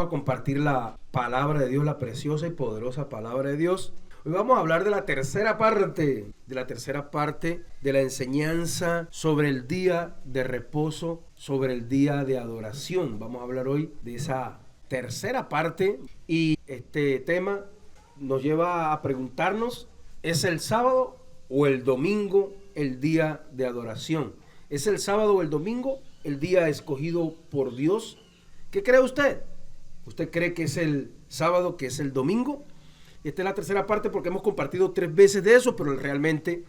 A compartir la palabra de Dios, la preciosa y poderosa palabra de Dios. Hoy vamos a hablar de la tercera parte, de la enseñanza sobre el día de reposo, sobre el día de adoración. Vamos a hablar hoy de esa tercera parte y este tema nos lleva a preguntarnos, ¿es el sábado o el domingo el día de adoración? ¿Es el sábado o el domingo el día escogido por Dios? ¿Qué cree usted? ¿Usted cree que es el sábado, que es el domingo? Esta es la tercera parte porque hemos compartido 3 veces de eso, pero realmente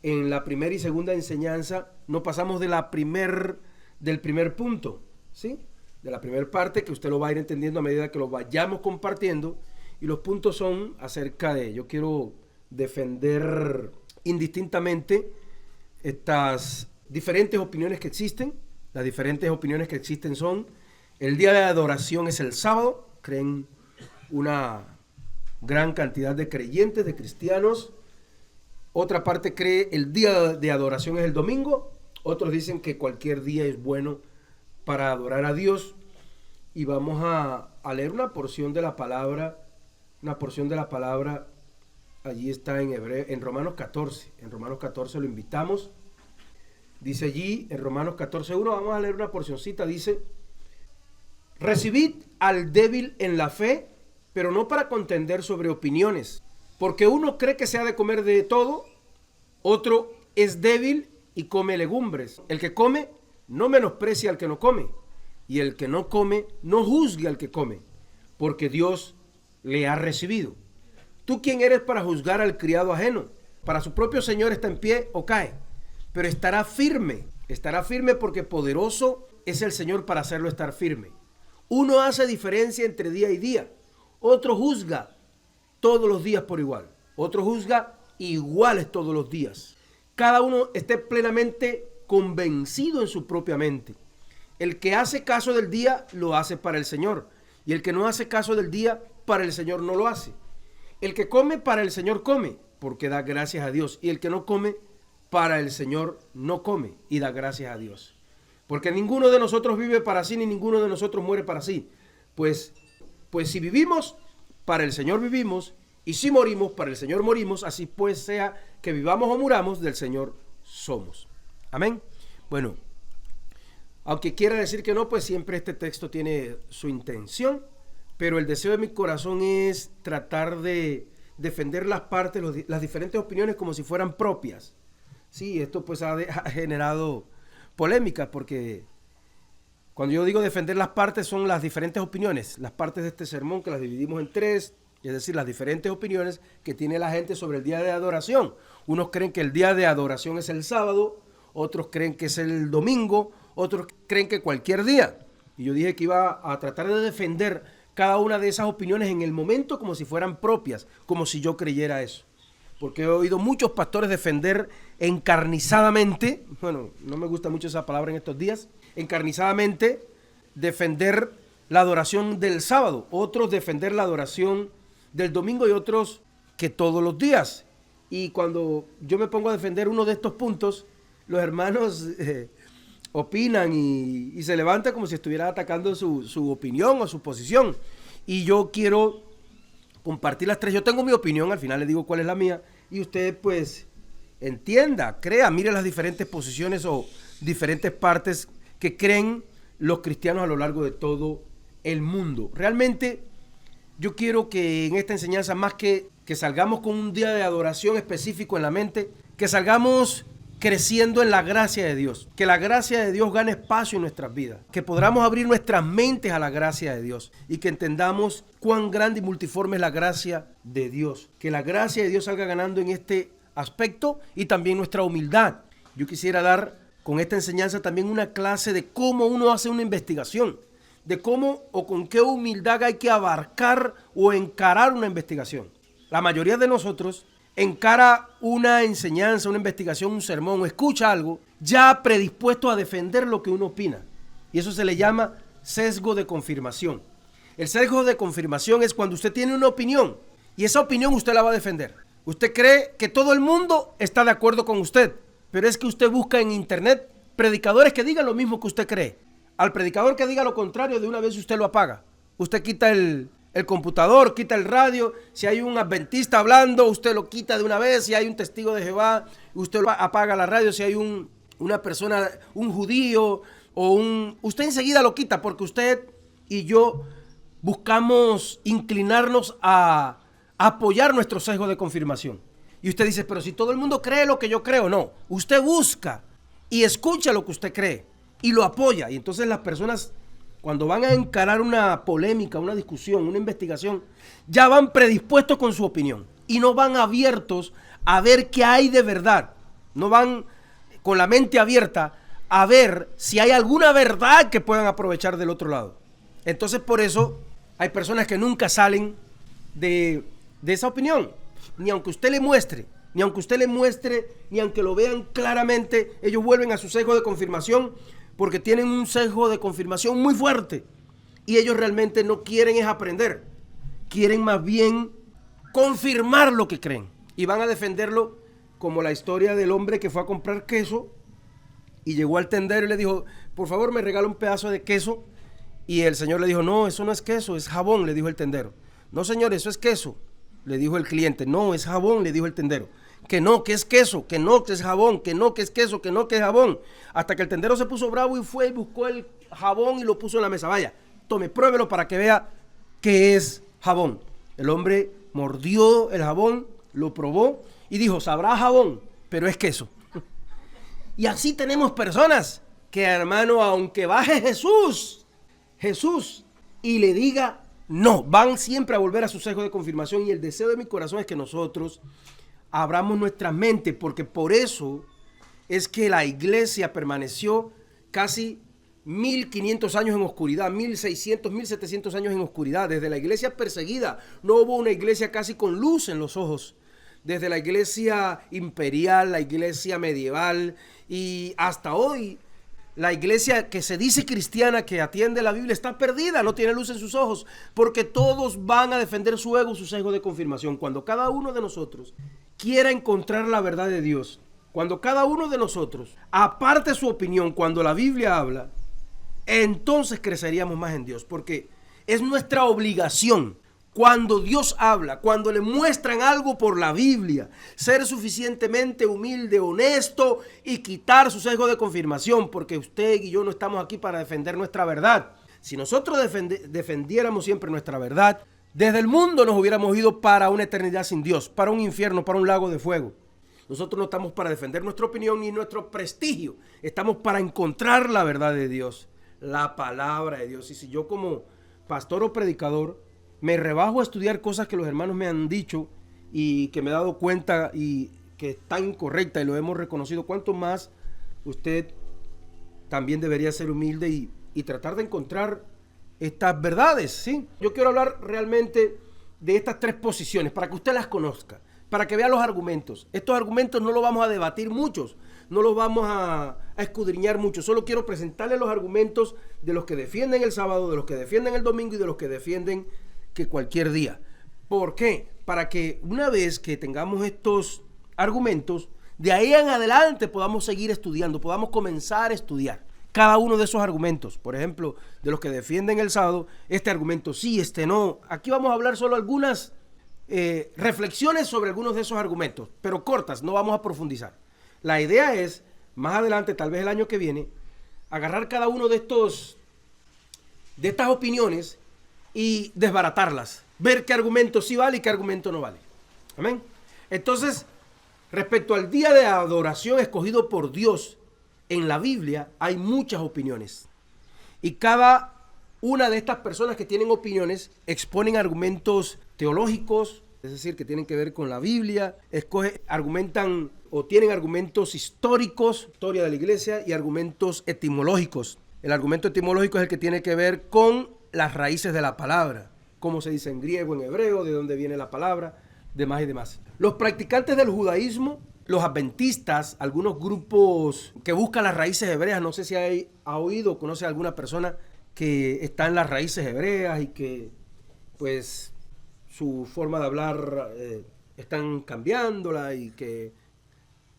en la primera y segunda enseñanza no pasamos del primer punto, ¿sí? De la primera parte, que usted lo va a ir entendiendo a medida que lo vayamos compartiendo, y los puntos son acerca de, yo quiero defender indistintamente estas diferentes opiniones que existen. Las diferentes opiniones que existen son: el día de adoración es el sábado, creen una gran cantidad de creyentes, de cristianos. Otra parte cree el día de adoración es el domingo. Otros dicen que cualquier día es bueno para adorar a Dios. Y vamos a leer una porción de la palabra. Allí está en Romanos 14. En Romanos 14 lo invitamos. Dice allí, en Romanos 14:1, vamos a leer una porcioncita, dice: recibid al débil en la fe, pero no para contender sobre opiniones, porque uno cree que se ha de comer de todo, otro es débil y come legumbres. El que come no menosprecia al que no come, y el que no come no juzgue al que come, porque Dios le ha recibido. ¿Tú quién eres para juzgar al criado ajeno? Para su propio Señor está en pie o cae, pero estará firme porque poderoso es el Señor para hacerlo estar firme. Uno hace diferencia entre día y día, otro juzga todos los días por igual, otro juzga iguales todos los días. Cada uno esté plenamente convencido en su propia mente. El que hace caso del día lo hace para el Señor, y el que no hace caso del día para el Señor no lo hace. El que come para el Señor come, porque da gracias a Dios, y el que no come para el Señor no come y da gracias a Dios. Porque ninguno de nosotros vive para sí, ni ninguno de nosotros muere para sí. Pues si vivimos, para el Señor vivimos, y si morimos, para el Señor morimos. Así pues, sea que vivamos o muramos, del Señor somos. Amén. Bueno, aunque quiera decir que no, pues siempre este texto tiene su intención, pero el deseo de mi corazón es tratar de defender las partes, las diferentes opiniones como si fueran propias. Sí, esto pues ha generado polémica, porque cuando yo digo defender las partes son las diferentes opiniones, las partes de este sermón que las dividimos en 3, es decir, las diferentes opiniones que tiene la gente sobre el día de adoración. Unos creen que el día de adoración es el sábado, otros creen que es el domingo, otros creen que cualquier día. Y yo dije que iba a tratar de defender cada una de esas opiniones en el momento como si fueran propias, como si yo creyera eso. Porque he oído muchos pastores defender encarnizadamente, bueno, no me gusta mucho esa palabra en estos días, encarnizadamente defender la adoración del sábado, otros defender la adoración del domingo y otros que todos los días. Y cuando yo me pongo a defender uno de estos puntos, los hermanos opinan y se levantan como si estuviera atacando su opinión o su posición. Y yo quiero compartir las 3. Yo tengo mi opinión, al final le digo cuál es la mía, y usted pues entienda, crea, mire las diferentes posiciones o diferentes partes que creen los cristianos a lo largo de todo el mundo. Realmente yo quiero que en esta enseñanza, más que salgamos con un día de adoración específico en la mente, que salgamos creciendo en la gracia de Dios, que la gracia de Dios gane espacio en nuestras vidas, que podamos abrir nuestras mentes a la gracia de Dios y que entendamos cuán grande y multiforme es la gracia de Dios, que la gracia de Dios salga ganando en este aspecto y también nuestra humildad. Yo quisiera dar con esta enseñanza también una clase de cómo uno hace una investigación, de cómo o con qué humildad hay que abarcar o encarar una investigación. La mayoría de nosotros encara una enseñanza, una investigación, un sermón, o escucha algo ya predispuesto a defender lo que uno opina. Y eso se le llama sesgo de confirmación. El sesgo de confirmación es cuando usted tiene una opinión y esa opinión usted la va a defender. Usted cree que todo el mundo está de acuerdo con usted, pero es que usted busca en internet predicadores que digan lo mismo que usted cree. Al predicador que diga lo contrario, de una vez usted lo apaga. usted quita el computador, quita el radio. Si hay un adventista hablando, usted lo quita de una vez. Si hay un testigo de Jehová, usted apaga la radio. Si hay una persona, un judío usted enseguida lo quita, porque usted y yo buscamos inclinarnos a apoyar nuestro sesgo de confirmación. Y usted dice, pero si todo el mundo cree lo que yo creo. No, usted busca y escucha lo que usted cree y lo apoya. Y entonces las personas, cuando van a encarar una polémica, una discusión, una investigación, ya van predispuestos con su opinión y no van abiertos a ver qué hay de verdad. No van con la mente abierta a ver si hay alguna verdad que puedan aprovechar del otro lado. Entonces, por eso hay personas que nunca salen de esa opinión. Ni aunque usted le muestre, ni aunque lo vean claramente, ellos vuelven a su sesgo de confirmación, porque tienen un sesgo de confirmación muy fuerte. Y ellos realmente no quieren es aprender. Quieren más bien confirmar lo que creen. Y van a defenderlo como la historia del hombre que fue a comprar queso y llegó al tendero y le dijo, por favor me regala un pedazo de queso. Y el señor le dijo, no, eso no es queso, es jabón, le dijo el tendero. No, señor, eso es queso, le dijo el cliente. No, es jabón, le dijo el tendero. Que no, que es queso, que no, que es jabón, que no, que es queso, que no, que es jabón. Hasta que el tendero se puso bravo y fue y buscó el jabón y lo puso en la mesa. Vaya, tome, pruébelo para que vea que es jabón. El hombre mordió el jabón, lo probó y dijo, sabrá jabón, pero es queso. Y así tenemos personas que, hermano, aunque baje Jesús y le diga no, van siempre a volver a su sesgo de confirmación. Y el deseo de mi corazón es que nosotros abramos nuestra mente, porque por eso es que la iglesia permaneció casi 1500 años en oscuridad, 1600, 1700 años en oscuridad. Desde la iglesia perseguida no hubo una iglesia casi con luz en los ojos. Desde la iglesia imperial, la iglesia medieval y hasta hoy, la iglesia que se dice cristiana, que atiende la Biblia, está perdida, no tiene luz en sus ojos, porque todos van a defender su ego, su sesgo de confirmación. Cuando cada uno de nosotros quiera encontrar la verdad de Dios, cuando cada uno de nosotros aparte su opinión cuando la Biblia habla, entonces creceríamos más en Dios, porque es nuestra obligación. Cuando Dios habla, cuando le muestran algo por la Biblia, ser suficientemente humilde, honesto y quitar su sesgo de confirmación, porque usted y yo no estamos aquí para defender nuestra verdad. Si nosotros defendiéramos siempre nuestra verdad, desde el mundo nos hubiéramos ido para una eternidad sin Dios, para un infierno, para un lago de fuego. Nosotros no estamos para defender nuestra opinión ni nuestro prestigio, estamos para encontrar la verdad de Dios, la palabra de Dios. Y si yo como pastor o predicador me rebajo a estudiar cosas que los hermanos me han dicho y que me he dado cuenta y que están incorrectas y lo hemos reconocido, ¿cuánto más usted también debería ser humilde y tratar de encontrar estas verdades? ¿Sí? Yo quiero hablar realmente de estas tres posiciones para que usted las conozca, para que vea los argumentos. Estos argumentos no los vamos a debatir muchos, no los vamos a escudriñar mucho. Solo quiero presentarle los argumentos de los que defienden el sábado, de los que defienden el domingo y de los que defienden que cualquier día. ¿Por qué? Para que una vez que tengamos estos argumentos, de ahí en adelante podamos seguir estudiando, podamos comenzar a estudiar cada uno de esos argumentos. Por ejemplo, de los que defienden el sábado, este argumento sí, este no. Aquí vamos a hablar solo algunas reflexiones sobre algunos de esos argumentos, pero cortas, no vamos a profundizar. La idea es, más adelante, tal vez el año que viene, agarrar cada uno de estas opiniones y desbaratarlas, ver qué argumento sí vale y qué argumento no vale. Amén. Entonces, respecto al día de adoración escogido por Dios en la Biblia, hay muchas opiniones. Y cada una de estas personas que tienen opiniones exponen argumentos teológicos, es decir, que tienen que ver con la Biblia, argumentan o tienen argumentos históricos, historia de la iglesia, y argumentos etimológicos. El argumento etimológico es el que tiene que ver con las raíces de la palabra, cómo se dice en griego, en hebreo, de dónde viene la palabra, demás y demás. Los practicantes del judaísmo, los adventistas, algunos grupos que buscan las raíces hebreas, no sé si ha oído o conoce a alguna persona que está en las raíces hebreas y que pues su forma de hablar están cambiándola, y que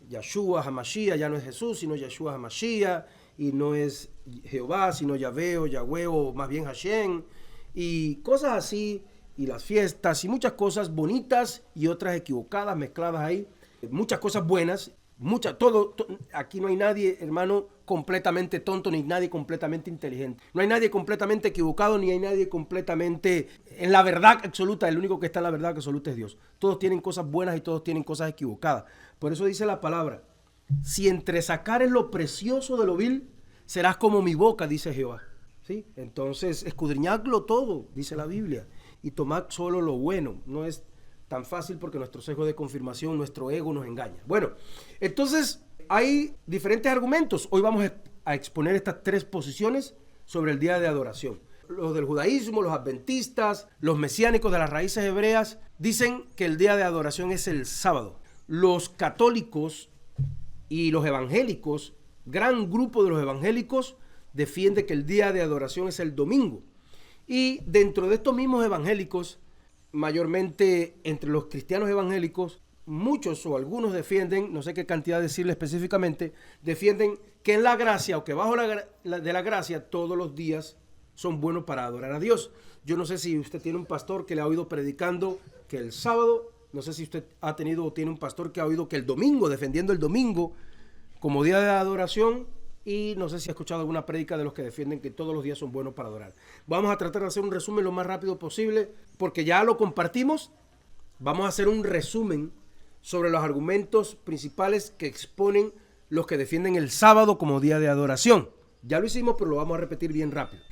Yahshua HaMashiach ya no es Jesús, sino Yahshua HaMashiach, y no es Jehová, sino Yahvé o Yahweh, o más bien Hashem, y cosas así, y las fiestas y muchas cosas bonitas y otras equivocadas mezcladas ahí, muchas cosas buenas, aquí no hay nadie, hermano, completamente tonto, ni nadie completamente inteligente. No hay nadie completamente equivocado, ni hay nadie completamente en la verdad absoluta. El único que está en la verdad absoluta es Dios. Todos tienen cosas buenas y todos tienen cosas equivocadas. Por eso dice la palabra: si entre sacares lo precioso de lo vil, serás como mi boca, dice Jehová. ¿Sí? Entonces, escudriñadlo todo, dice la Biblia, y tomad solo lo bueno. No es tan fácil porque nuestro sesgo de confirmación, nuestro ego nos engaña. Bueno, entonces hay diferentes argumentos. Hoy vamos a exponer estas tres posiciones sobre el día de adoración. Los del judaísmo, los adventistas, los mesiánicos de las raíces hebreas dicen que el día de adoración es el sábado. Los católicos y los evangélicos, gran grupo de los evangélicos, defiende que el día de adoración es el domingo. Y dentro de estos mismos evangélicos, mayormente entre los cristianos evangélicos, muchos o algunos defienden, no sé qué cantidad decirle específicamente, defienden que en la gracia o que bajo de la gracia todos los días son buenos para adorar a Dios. Yo no sé si usted tiene un pastor que le ha oído predicando que el sábado, no sé si usted ha tenido o tiene un pastor que ha oído que el domingo, defendiendo el domingo como día de adoración, y no sé si ha escuchado alguna prédica de los que defienden que todos los días son buenos para adorar. Vamos a tratar de hacer un resumen lo más rápido posible, porque ya lo compartimos. Vamos a hacer un resumen sobre los argumentos principales que exponen los que defienden el sábado como día de adoración. Ya lo hicimos, pero lo vamos a repetir bien rápido.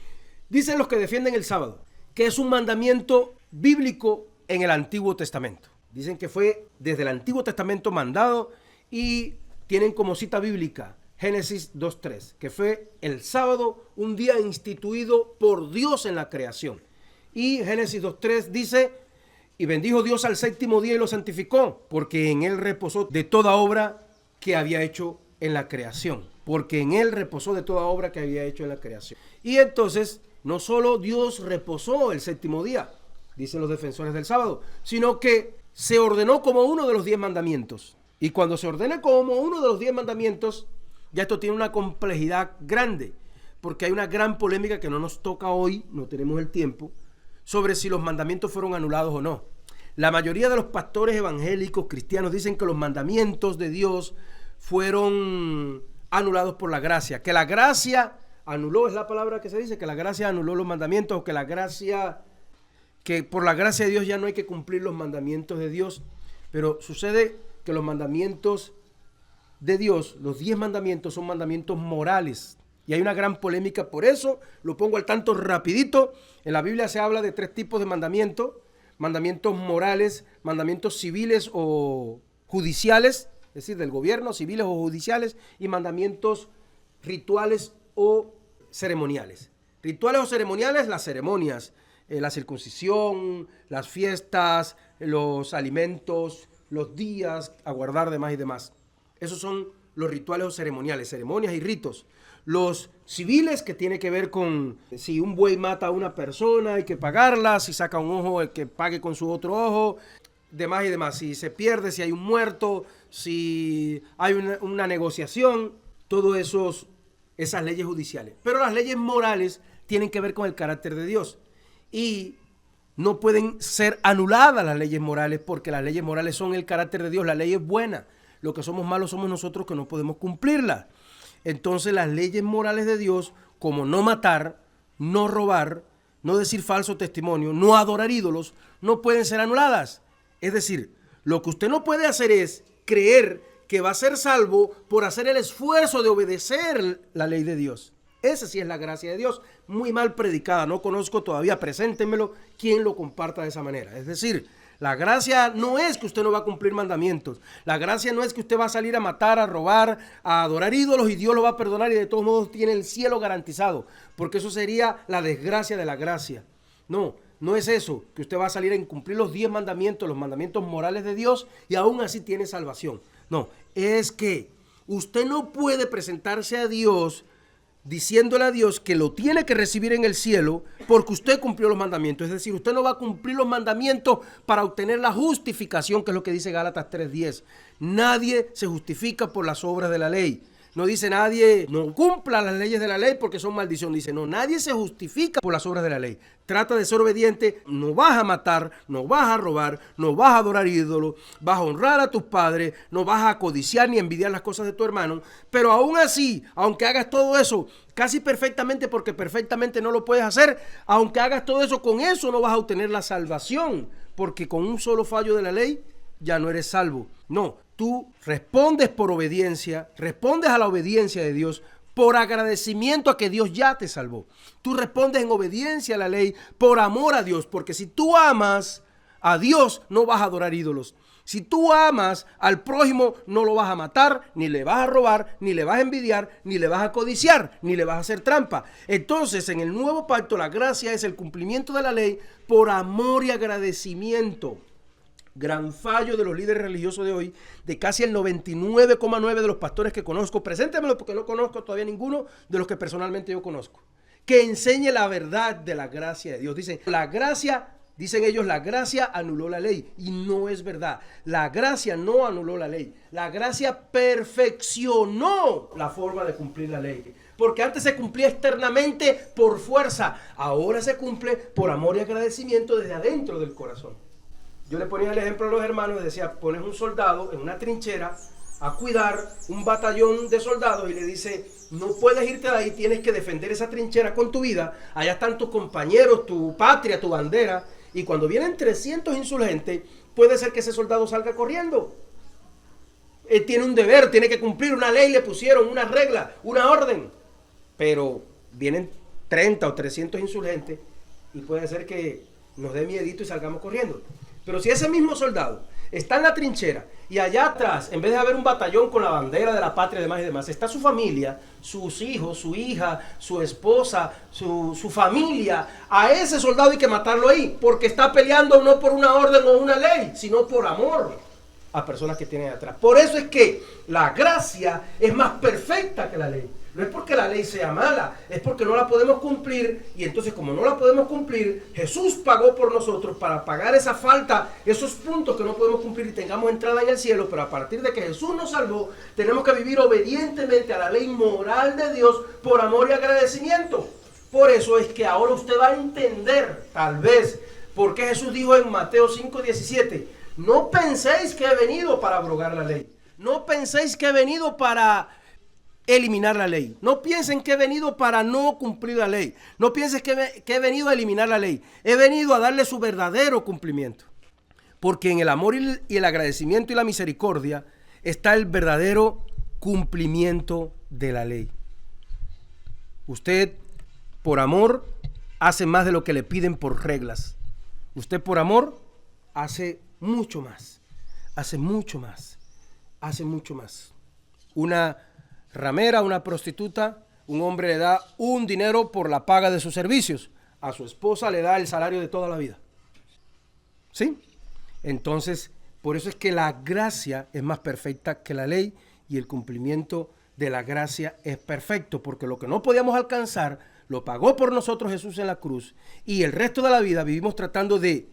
Dicen los que defienden el sábado que es un mandamiento bíblico en el Antiguo Testamento. Dicen que fue desde el Antiguo Testamento mandado y tienen como cita bíblica Génesis 2:3, que fue el sábado, un día instituido por Dios en la creación. Y Génesis 2:3 dice: y bendijo Dios al séptimo día y lo santificó, porque en él reposó de toda obra que había hecho en la creación. Porque en él reposó de toda obra que había hecho en la creación. Y entonces, no solo Dios reposó el séptimo día, dicen los defensores del sábado, sino que se ordenó como uno de los 10 mandamientos. Y cuando se ordena como uno de los 10 mandamientos, ya esto tiene una complejidad grande, porque hay una gran polémica que no nos toca hoy, no tenemos el tiempo, sobre si los mandamientos fueron anulados o no. La mayoría de los pastores evangélicos cristianos dicen que los mandamientos de Dios fueron anulados por la gracia, que la gracia anuló, es la palabra que se dice, que la gracia anuló los mandamientos, o que por la gracia de Dios ya no hay que cumplir los mandamientos de Dios. Pero sucede que los mandamientos de Dios, los 10 mandamientos, son mandamientos morales. Y hay una gran polémica por eso. Lo pongo al tanto rapidito. En la Biblia se habla de 3 tipos de mandamientos: mandamientos morales, mandamientos civiles o judiciales, es decir, del gobierno, civiles o judiciales, y mandamientos rituales o ceremoniales. Rituales o ceremoniales, las ceremonias, la circuncisión, las fiestas, los alimentos, los días a guardar, demás y demás. Esos son los rituales o ceremoniales, ceremonias y ritos. Los civiles, que tiene que ver con si un buey mata a una persona hay que pagarla, si saca un ojo el que pague con su otro ojo, demás y demás. Si se pierde, si hay un muerto, si hay una negociación, todo esas leyes judiciales. Pero las leyes morales tienen que ver con el carácter de Dios y no pueden ser anuladas las leyes morales, porque las leyes morales son el carácter de Dios. La ley es buena. Lo que somos malos somos nosotros, que no podemos cumplirla. Entonces las leyes morales de Dios, como no matar, no robar, no decir falso testimonio, no adorar ídolos, no pueden ser anuladas. Es decir, lo que usted no puede hacer es creer que va a ser salvo por hacer el esfuerzo de obedecer la ley de Dios. Esa sí es la gracia de Dios, muy mal predicada. No conozco todavía, preséntemelo, quien lo comparta de esa manera. Es decir, la gracia no es que usted no va a cumplir mandamientos. La gracia no es que usted va a salir a matar, a robar, a adorar ídolos y Dios lo va a perdonar y de todos modos tiene el cielo garantizado. Porque eso sería la desgracia de la gracia. No, no es eso, que usted va a salir a incumplir los 10 mandamientos, los mandamientos morales de Dios y aún así tiene salvación. No, es que usted no puede presentarse a Dios diciéndole a Dios que lo tiene que recibir en el cielo porque usted cumplió los mandamientos. Es decir, usted no va a cumplir los mandamientos para obtener la justificación, que es lo que dice Gálatas 3:10. Nadie se justifica por las obras de la ley. No dice nadie no cumpla las leyes de la ley porque son maldición. Dice, no, nadie se justifica por las obras de la ley. Trata de ser obediente, no vas a matar, no vas a robar, no vas a adorar ídolos, vas a honrar a tus padres, no vas a codiciar ni envidiar las cosas de tu hermano. Pero aún así, aunque hagas todo eso casi perfectamente, porque perfectamente no lo puedes hacer, aunque hagas todo eso, con eso no vas a obtener la salvación, porque con un solo fallo de la ley ya no eres salvo. No, tú respondes por obediencia, respondes a la obediencia de Dios por agradecimiento a que Dios ya te salvó. Tú respondes en obediencia a la ley por amor a Dios, porque si tú amas a Dios no vas a adorar ídolos. Si tú amas al prójimo no lo vas a matar, ni le vas a robar, ni le vas a envidiar, ni le vas a codiciar, ni le vas a hacer trampa. Entonces en el nuevo pacto la gracia es el cumplimiento de la ley por amor y agradecimiento. Gran fallo de los líderes religiosos de hoy, de casi el 99,9% de los pastores que conozco, preséntemelo porque no conozco todavía ninguno de los que personalmente yo conozco, que enseñe la verdad de la gracia de Dios. Dicen, la gracia, dicen ellos, la gracia anuló la ley, y no es verdad. La gracia no anuló la ley, la gracia perfeccionó la forma de cumplir la ley. Porque antes se cumplía externamente por fuerza, ahora se cumple por amor y agradecimiento desde adentro del corazón. Yo le ponía el ejemplo a los hermanos y decía, pones un soldado en una trinchera a cuidar un batallón de soldados y le dice, no puedes irte de ahí, tienes que defender esa trinchera con tu vida, allá están tus compañeros, tu patria, tu bandera, y cuando vienen 300 insurgentes, puede ser que ese soldado salga corriendo. Él tiene un deber, tiene que cumplir una ley, le pusieron una regla, una orden, pero vienen 30 o 300 insurgentes y puede ser que nos dé miedito y salgamos corriendo. Pero si ese mismo soldado está en la trinchera y allá atrás, en vez de haber un batallón con la bandera de la patria y demás, está su familia, sus hijos, su hija, su esposa, su familia, a ese soldado hay que matarlo ahí, porque está peleando no por una orden o una ley, sino por amor a personas que tienen atrás. Por eso es que la gracia es más perfecta que la ley. No es porque la ley sea mala, es porque no la podemos cumplir, y entonces como no la podemos cumplir, Jesús pagó por nosotros para pagar esa falta, esos puntos que no podemos cumplir y tengamos entrada en el cielo. Pero a partir de que Jesús nos salvó, tenemos que vivir obedientemente a la ley moral de Dios por amor y agradecimiento. Por eso es que ahora usted va a entender, tal vez, por qué Jesús dijo en Mateo 5:17, no penséis que he venido para abrogar la ley, no penséis que he venido para eliminar la ley. No piensen que he venido para no cumplir la ley. No piensen que he venido a eliminar la ley. He venido a darle su verdadero cumplimiento. Porque en el amor y el agradecimiento y la misericordia está el verdadero cumplimiento de la ley. Usted, por amor, hace más de lo que le piden por reglas. Usted, por amor, hace mucho más. Hace mucho más. Hace mucho más. Una ramera, una prostituta, un hombre le da un dinero por la paga de sus servicios. A su esposa le da el salario de toda la vida. ¿Sí? Entonces, por eso es que la gracia es más perfecta que la ley, y el cumplimiento de la gracia es perfecto, porque lo que no podíamos alcanzar lo pagó por nosotros Jesús en la cruz, y el resto de la vida vivimos tratando de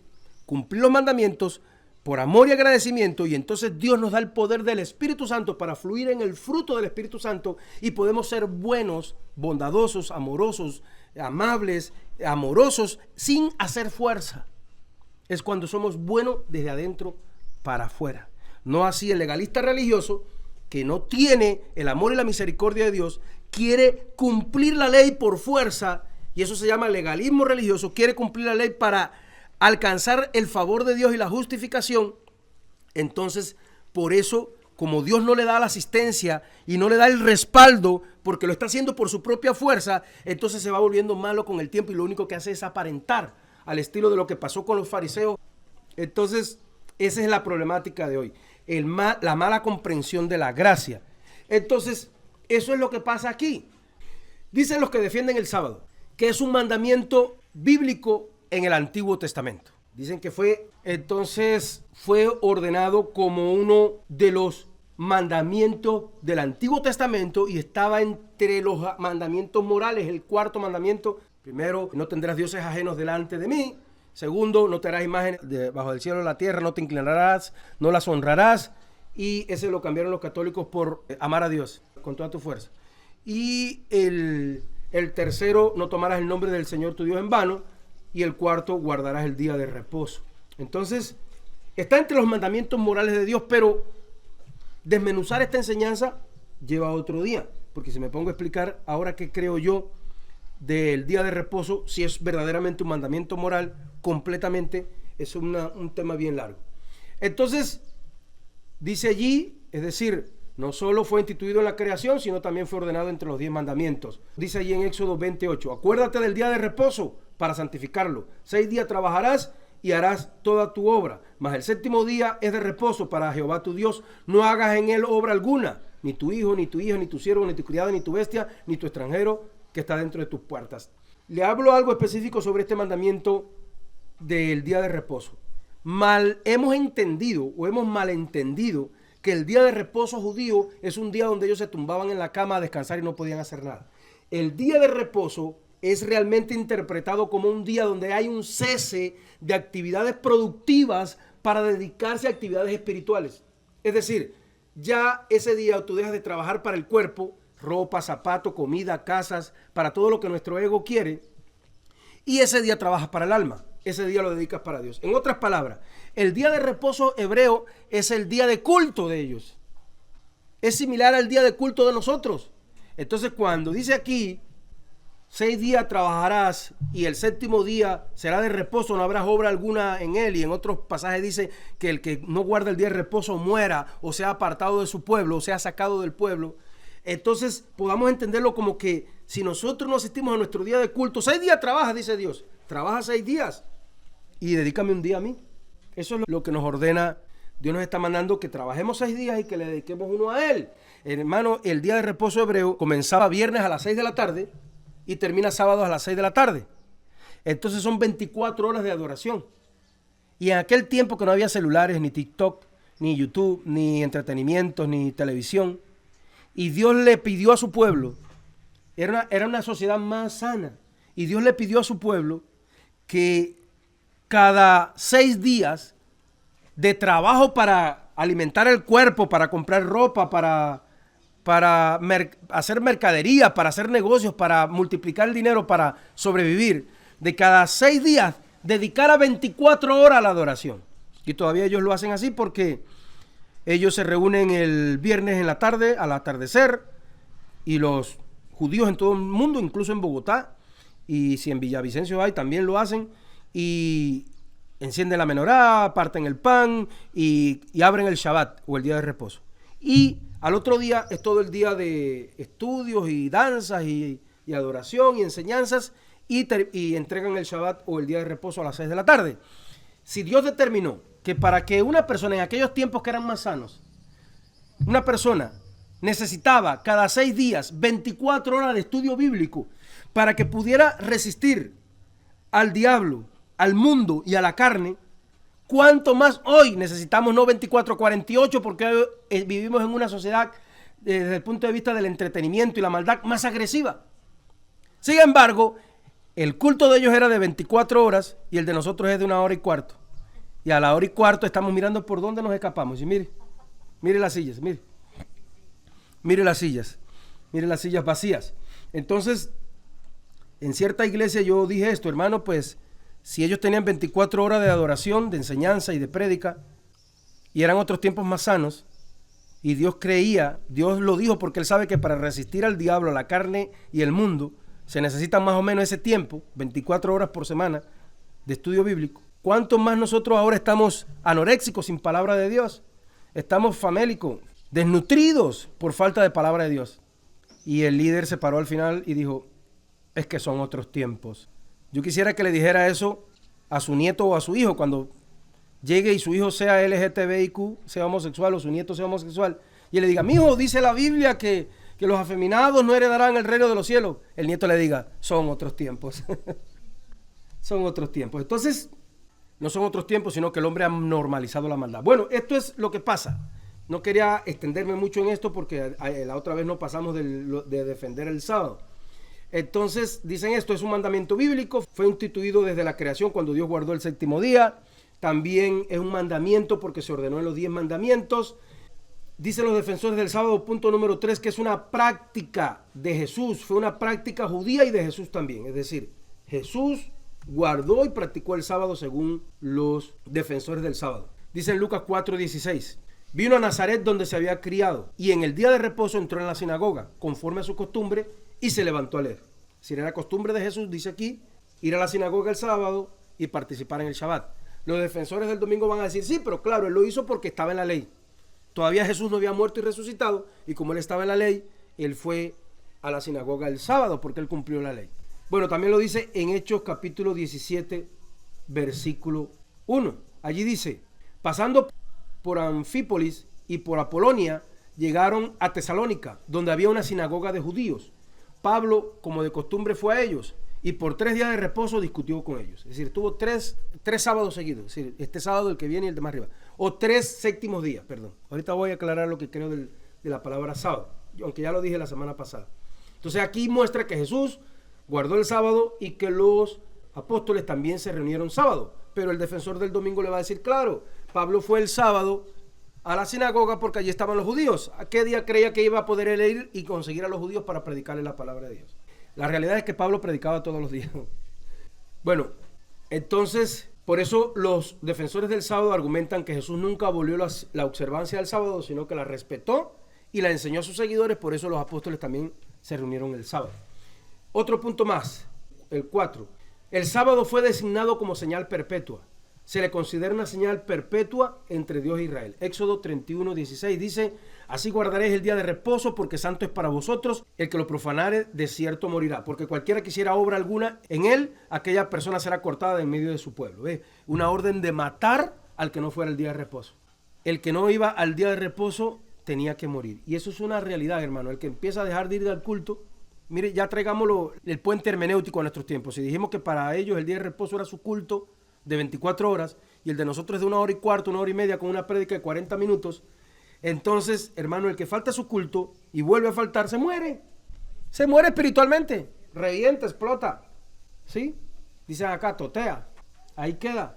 cumplir los mandamientos por amor y agradecimiento, y entonces Dios nos da el poder del Espíritu Santo para fluir en el fruto del Espíritu Santo, y podemos ser buenos, bondadosos, amorosos, amables, amorosos, sin hacer fuerza. Es cuando somos buenos desde adentro para afuera. No así el legalista religioso, que no tiene el amor y la misericordia de Dios, quiere cumplir la ley por fuerza, y eso se llama legalismo religioso. Quiere cumplir la ley para alcanzar el favor de Dios y la justificación. Entonces, por eso, como Dios no le da la asistencia y no le da el respaldo, porque lo está haciendo por su propia fuerza, entonces se va volviendo malo con el tiempo, y lo único que hace es aparentar, al estilo de lo que pasó con los fariseos. Entonces, esa es la problemática de hoy, la mala comprensión de la gracia. Entonces, eso es lo que pasa aquí. Dicen los que defienden el sábado, que es un mandamiento bíblico en el Antiguo Testamento. Dicen que fue ordenado como uno de los mandamientos del Antiguo Testamento, y estaba entre los mandamientos morales, el cuarto mandamiento. Primero, no tendrás dioses ajenos delante de mí. Segundo, no te harás imagen debajo del cielo o la tierra, no te inclinarás, no las honrarás. y ese lo cambiaron los católicos por amar a Dios con toda tu fuerza. Y el tercero, no tomarás el nombre del Señor tu Dios en vano, y el cuarto, guardarás el día de reposo. Entonces, está entre los mandamientos morales de Dios, pero desmenuzar esta enseñanza lleva otro día, porque si me pongo a explicar ahora qué creo yo del día de reposo, si es verdaderamente un mandamiento moral, completamente, es un tema bien largo. Entonces, dice allí, es decir, no solo fue instituido en la creación, sino también fue ordenado entre los 10 mandamientos. Dice allí en Éxodo 28, acuérdate del día de reposo para santificarlo. 6 días trabajarás y harás toda tu obra, mas el séptimo día es de reposo para Jehová tu Dios. No hagas en él obra alguna, ni tu hijo, ni tu hija, ni tu siervo, ni tu criado, ni tu bestia, ni tu extranjero que está dentro de tus puertas. Le hablo algo específico sobre este mandamiento del día de reposo. Hemos entendido o hemos malentendido que el día de reposo judío es un día donde ellos se tumbaban en la cama a descansar y no podían hacer nada. El día de reposo es realmente interpretado como un día donde hay un cese de actividades productivas para dedicarse a actividades espirituales. Es decir, ya ese día tú dejas de trabajar para el cuerpo, ropa, zapato, comida, casas, para todo lo que nuestro ego quiere, y ese día trabajas para el alma. Ese día lo dedicas para Dios. En otras palabras, el día de reposo hebreo es el día de culto de ellos. Es similar al día de culto de nosotros. Entonces, cuando dice aquí, 6 días trabajarás y el séptimo día será de reposo, no habrá obra alguna en él. Y en otros pasajes dice que el que no guarda el día de reposo muera o sea apartado de su pueblo o sea sacado del pueblo. Entonces, podamos entenderlo como que si nosotros no asistimos a nuestro día de culto, 6 días trabaja, dice Dios. Trabaja 6 días y dedícame un día a mí. Eso es lo que nos ordena. Dios nos está mandando que trabajemos 6 días y que le dediquemos uno a Él. Hermano, el día de reposo hebreo comenzaba viernes a las 6 de la tarde y termina sábado a las 6 de la tarde. Entonces son 24 horas de adoración. Y en aquel tiempo que no había celulares, ni TikTok, ni YouTube, ni entretenimientos, ni televisión, y Dios le pidió a su pueblo, era una sociedad más sana, y Dios le pidió a su pueblo que cada 6 días de trabajo para alimentar el cuerpo, para comprar ropa, para hacer mercadería, para hacer negocios, para multiplicar el dinero, para sobrevivir, de cada 6 días dedicar a 24 horas a la adoración. Y todavía ellos lo hacen así porque ellos se reúnen el viernes en la tarde, al atardecer, y los judíos en todo el mundo, incluso en Bogotá, y si en Villavicencio hay, también lo hacen, y encienden la menorá, parten el pan y abren el Shabbat o el día de reposo. Y al otro día es todo el día de estudios y danzas y adoración y enseñanzas y entregan el Shabbat o el día de reposo a las 6 de la tarde. Si Dios determinó que para que una persona en aquellos tiempos que eran más sanos, una persona necesitaba cada 6 días 24 horas de estudio bíblico para que pudiera resistir al diablo, al mundo y a la carne, ¿cuánto más hoy necesitamos no 24, 48? Porque hoy vivimos en una sociedad desde el punto de vista del entretenimiento y la maldad más agresiva. Sin embargo, el culto de ellos era de 24 horas y el de nosotros es de 1 hora y cuarto. Y a la 1 hora y cuarto estamos mirando por dónde nos escapamos. Y mire las sillas, mire las sillas vacías. Entonces, en cierta iglesia yo dije esto, hermano, pues si ellos tenían 24 horas de adoración, de enseñanza y de prédica, y eran otros tiempos más sanos, y Dios lo dijo porque Él sabe que para resistir al diablo, a la carne y el mundo, se necesita más o menos ese tiempo, 24 horas por semana de estudio bíblico. ¿Cuánto más nosotros ahora estamos anoréxicos sin palabra de Dios? Estamos famélicos, desnutridos por falta de palabra de Dios. Y el líder se paró al final y dijo, es que son otros tiempos. Yo quisiera que le dijera eso a su nieto o a su hijo cuando llegue y su hijo sea LGTBIQ, sea homosexual, o su nieto sea homosexual, y él le diga, mijo, dice la Biblia que los afeminados no heredarán el reino de los cielos. El nieto le diga, son otros tiempos. Son otros tiempos. Entonces, no son otros tiempos, sino que el hombre ha normalizado la maldad. Bueno, esto es lo que pasa. No quería extenderme mucho en esto porque la otra vez no pasamos de defender el sábado. Entonces, dicen esto, es un mandamiento bíblico, fue instituido desde la creación cuando Dios guardó el séptimo día. También es un mandamiento porque se ordenó en los 10 mandamientos. Dicen los defensores del sábado, punto número 3, que es una práctica de Jesús, fue una práctica judía y de Jesús también. Es decir, Jesús guardó y practicó el sábado según los defensores del sábado. Dice en Lucas 4:16, vino a Nazaret donde se había criado y en el día de reposo entró en la sinagoga, conforme a su costumbre, y se levantó a leer. Si era costumbre de Jesús, dice aquí, ir a la sinagoga el sábado y participar en el Shabbat. Los defensores del domingo van a decir, sí, pero claro, él lo hizo porque estaba en la ley. Todavía Jesús no había muerto y resucitado, y como él estaba en la ley, él fue a la sinagoga el sábado porque él cumplió la ley. Bueno, también lo dice en Hechos capítulo 17, versículo 1. Allí dice, pasando por Anfípolis y por Apolonia, llegaron a Tesalónica, donde había una sinagoga de judíos. Pablo, como de costumbre, fue a ellos, y por 3 días de reposo discutió con ellos. Es decir, tuvo tres sábados seguidos, es decir, este sábado, el que viene y el de más arriba. O 3 séptimos días, perdón. Ahorita voy a aclarar lo que creo de la palabra sábado, aunque ya lo dije la semana pasada. Entonces aquí muestra que Jesús guardó el sábado y que los apóstoles también se reunieron sábado. Pero el defensor del domingo le va a decir, claro, Pablo fue el sábado a la sinagoga porque allí estaban los judíos. ¿A qué día creía que iba a poder él ir y conseguir a los judíos para predicarles la palabra de Dios? La realidad es que Pablo predicaba todos los días. Bueno, entonces, por eso los defensores del sábado argumentan que Jesús nunca abolió la observancia del sábado, sino que la respetó y la enseñó a sus seguidores. Por eso los apóstoles también se reunieron el sábado. Otro punto más, el 4. El sábado fue designado como señal perpetua. Se le considera una señal perpetua entre Dios e Israel. Éxodo 31:16 dice, así guardaréis el día de reposo porque santo es para vosotros, el que lo profanare de cierto morirá, porque cualquiera que hiciera obra alguna en él, aquella persona será cortada de en medio de su pueblo. ¿Ves? Una orden de matar al que no fuera el día de reposo. El que no iba al día de reposo tenía que morir. Y eso es una realidad, hermano. El que empieza a dejar de ir al culto, mire, ya traigámoslo el puente hermenéutico a nuestros tiempos. Si dijimos que para ellos el día de reposo era su culto de 24 horas y el de nosotros es de 1 hora y cuarto, 1 hora y media con una prédica de 40 minutos, entonces, hermano, el que falta su culto y vuelve a faltar, se muere espiritualmente, revienta, explota, ¿sí? Dicen acá, totea, ahí queda.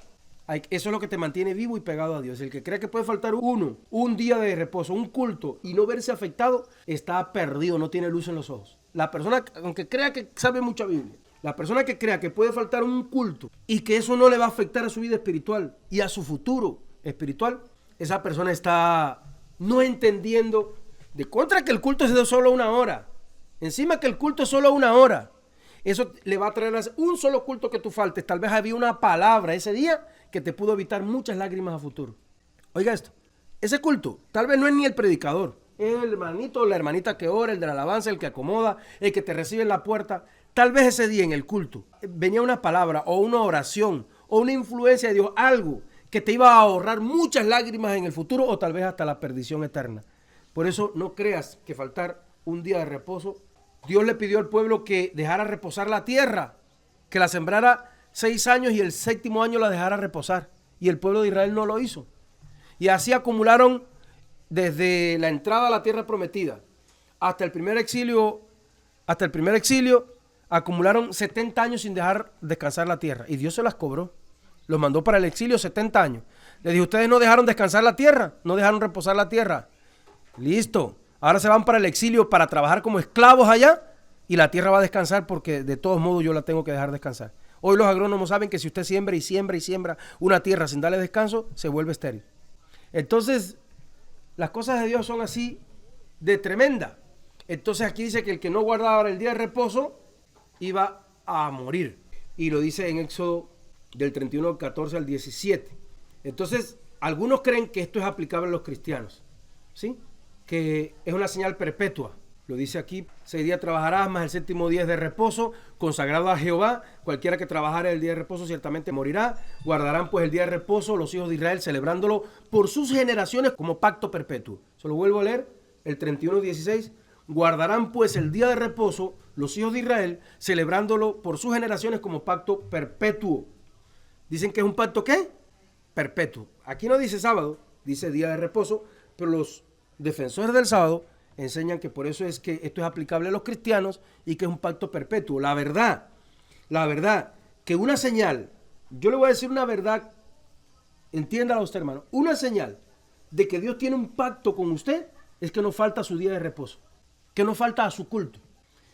Eso es lo que te mantiene vivo y pegado a Dios. El que cree que puede faltar un día de reposo, un culto y no verse afectado, está perdido, no tiene luz en los ojos. La persona, aunque crea que sabe mucha Biblia, la persona que crea que puede faltar un culto y que eso no le va a afectar a su vida espiritual y a su futuro espiritual, esa persona está no entendiendo de contra que el culto es de solo 1 hora. Encima que el culto es solo 1 hora. Eso le va a traer un solo culto que tú faltes. Tal vez había una palabra ese día que te pudo evitar muchas lágrimas a futuro. Oiga esto, ese culto tal vez no es ni el predicador. Es el hermanito o la hermanita que ora, el de la alabanza, el que acomoda, el que te recibe en la puerta. Tal vez ese día en el culto venía una palabra o una oración o una influencia de Dios, algo que te iba a ahorrar muchas lágrimas en el futuro o tal vez hasta la perdición eterna. Por eso no creas que faltar un día de reposo. Dios le pidió al pueblo que dejara reposar la tierra, que la sembrara 6 años y el 7º año la dejara reposar. Y el pueblo de Israel no lo hizo. Y así acumularon desde la entrada a la tierra prometida hasta el primer exilio, acumularon 70 años sin dejar descansar la tierra. Y Dios se las cobró. Los mandó para el exilio 70 años. Les dijo, ustedes no dejaron descansar la tierra, no dejaron reposar la tierra. Listo. Ahora se van para el exilio para trabajar como esclavos allá y la tierra va a descansar porque de todos modos yo la tengo que dejar descansar. Hoy los agrónomos saben que si usted siembra y siembra y siembra una tierra sin darle descanso, se vuelve estéril. Entonces, las cosas de Dios son así de tremenda. Entonces aquí dice que el que no guardaba el día de reposo iba a morir. Y lo dice en Éxodo del 31, 14 al 17. Entonces, algunos creen que esto es aplicable a los cristianos, ¿sí? Que es una señal perpetua. Lo dice aquí, 6 días trabajarás, más el 7º día es de reposo, consagrado a Jehová. Cualquiera que trabajare el día de reposo ciertamente morirá. Guardarán pues el día de reposo los hijos de Israel, celebrándolo por sus generaciones como pacto perpetuo. Se lo vuelvo a leer, el 31:16. Guardarán pues el día de reposo los hijos de Israel, celebrándolo por sus generaciones como pacto perpetuo. Dicen que es un pacto, ¿qué? Perpetuo. Aquí no dice sábado, dice día de reposo, pero los defensores del sábado enseñan que por eso es que esto es aplicable a los cristianos y que es un pacto perpetuo. La verdad, que una señal, yo le voy a decir una verdad, entiéndala usted, hermano, una señal de que Dios tiene un pacto con usted es que no falta a su día de reposo, que no falta a su culto.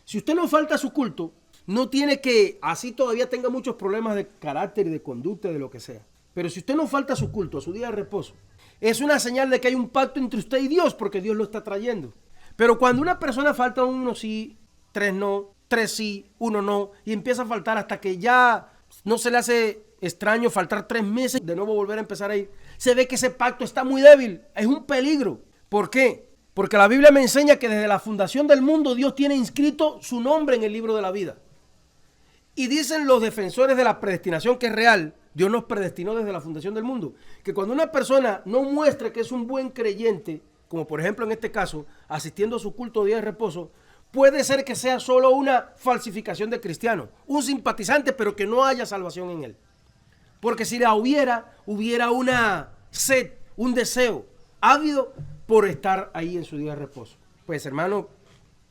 Si usted no falta a su culto, no tiene que, así todavía tenga muchos problemas de carácter y de conducta, de lo que sea. Pero si usted no falta a su culto, a su día de reposo, es una señal de que hay un pacto entre usted y Dios, porque Dios lo está trayendo. Pero cuando una persona falta uno sí, tres no, tres sí, uno no, y empieza a faltar hasta que ya no se le hace extraño faltar 3 meses, de nuevo volver a empezar a ir, se ve que ese pacto está muy débil, es un peligro. ¿Por qué? Porque la Biblia me enseña que desde la fundación del mundo Dios tiene inscrito su nombre en el libro de la vida. Y dicen los defensores de la predestinación que es real, Dios nos predestinó desde la fundación del mundo, que cuando una persona no muestra que es un buen creyente, como por ejemplo en este caso, asistiendo a su culto día de reposo, puede ser que sea solo una falsificación de cristiano, un simpatizante, pero que no haya salvación en él. Porque si la hubiera una sed, un deseo ávido por estar ahí en su día de reposo. Pues hermano,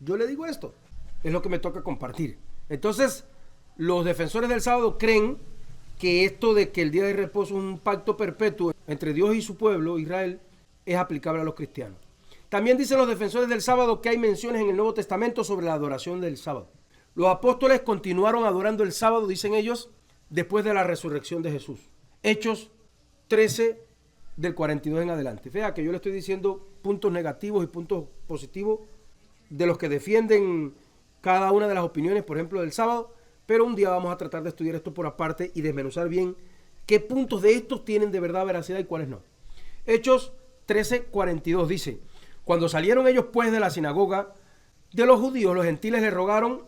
yo le digo esto, es lo que me toca compartir. Entonces, los defensores del sábado creen que esto de que el día de reposo es un pacto perpetuo entre Dios y su pueblo, Israel, es aplicable a los cristianos. También dicen los defensores del sábado que hay menciones en el Nuevo Testamento sobre la adoración del sábado. Los apóstoles continuaron adorando el sábado, dicen ellos, después de la resurrección de Jesús. Hechos 13, del 42 en adelante. Fíjate que yo le estoy diciendo puntos negativos y puntos positivos de los que defienden cada una de las opiniones, por ejemplo, del sábado, pero un día vamos a tratar de estudiar esto por aparte y desmenuzar bien qué puntos de estos tienen de verdad veracidad y cuáles no. Hechos 13, 42 dice: cuando salieron ellos pues de la sinagoga de los judíos, los gentiles le rogaron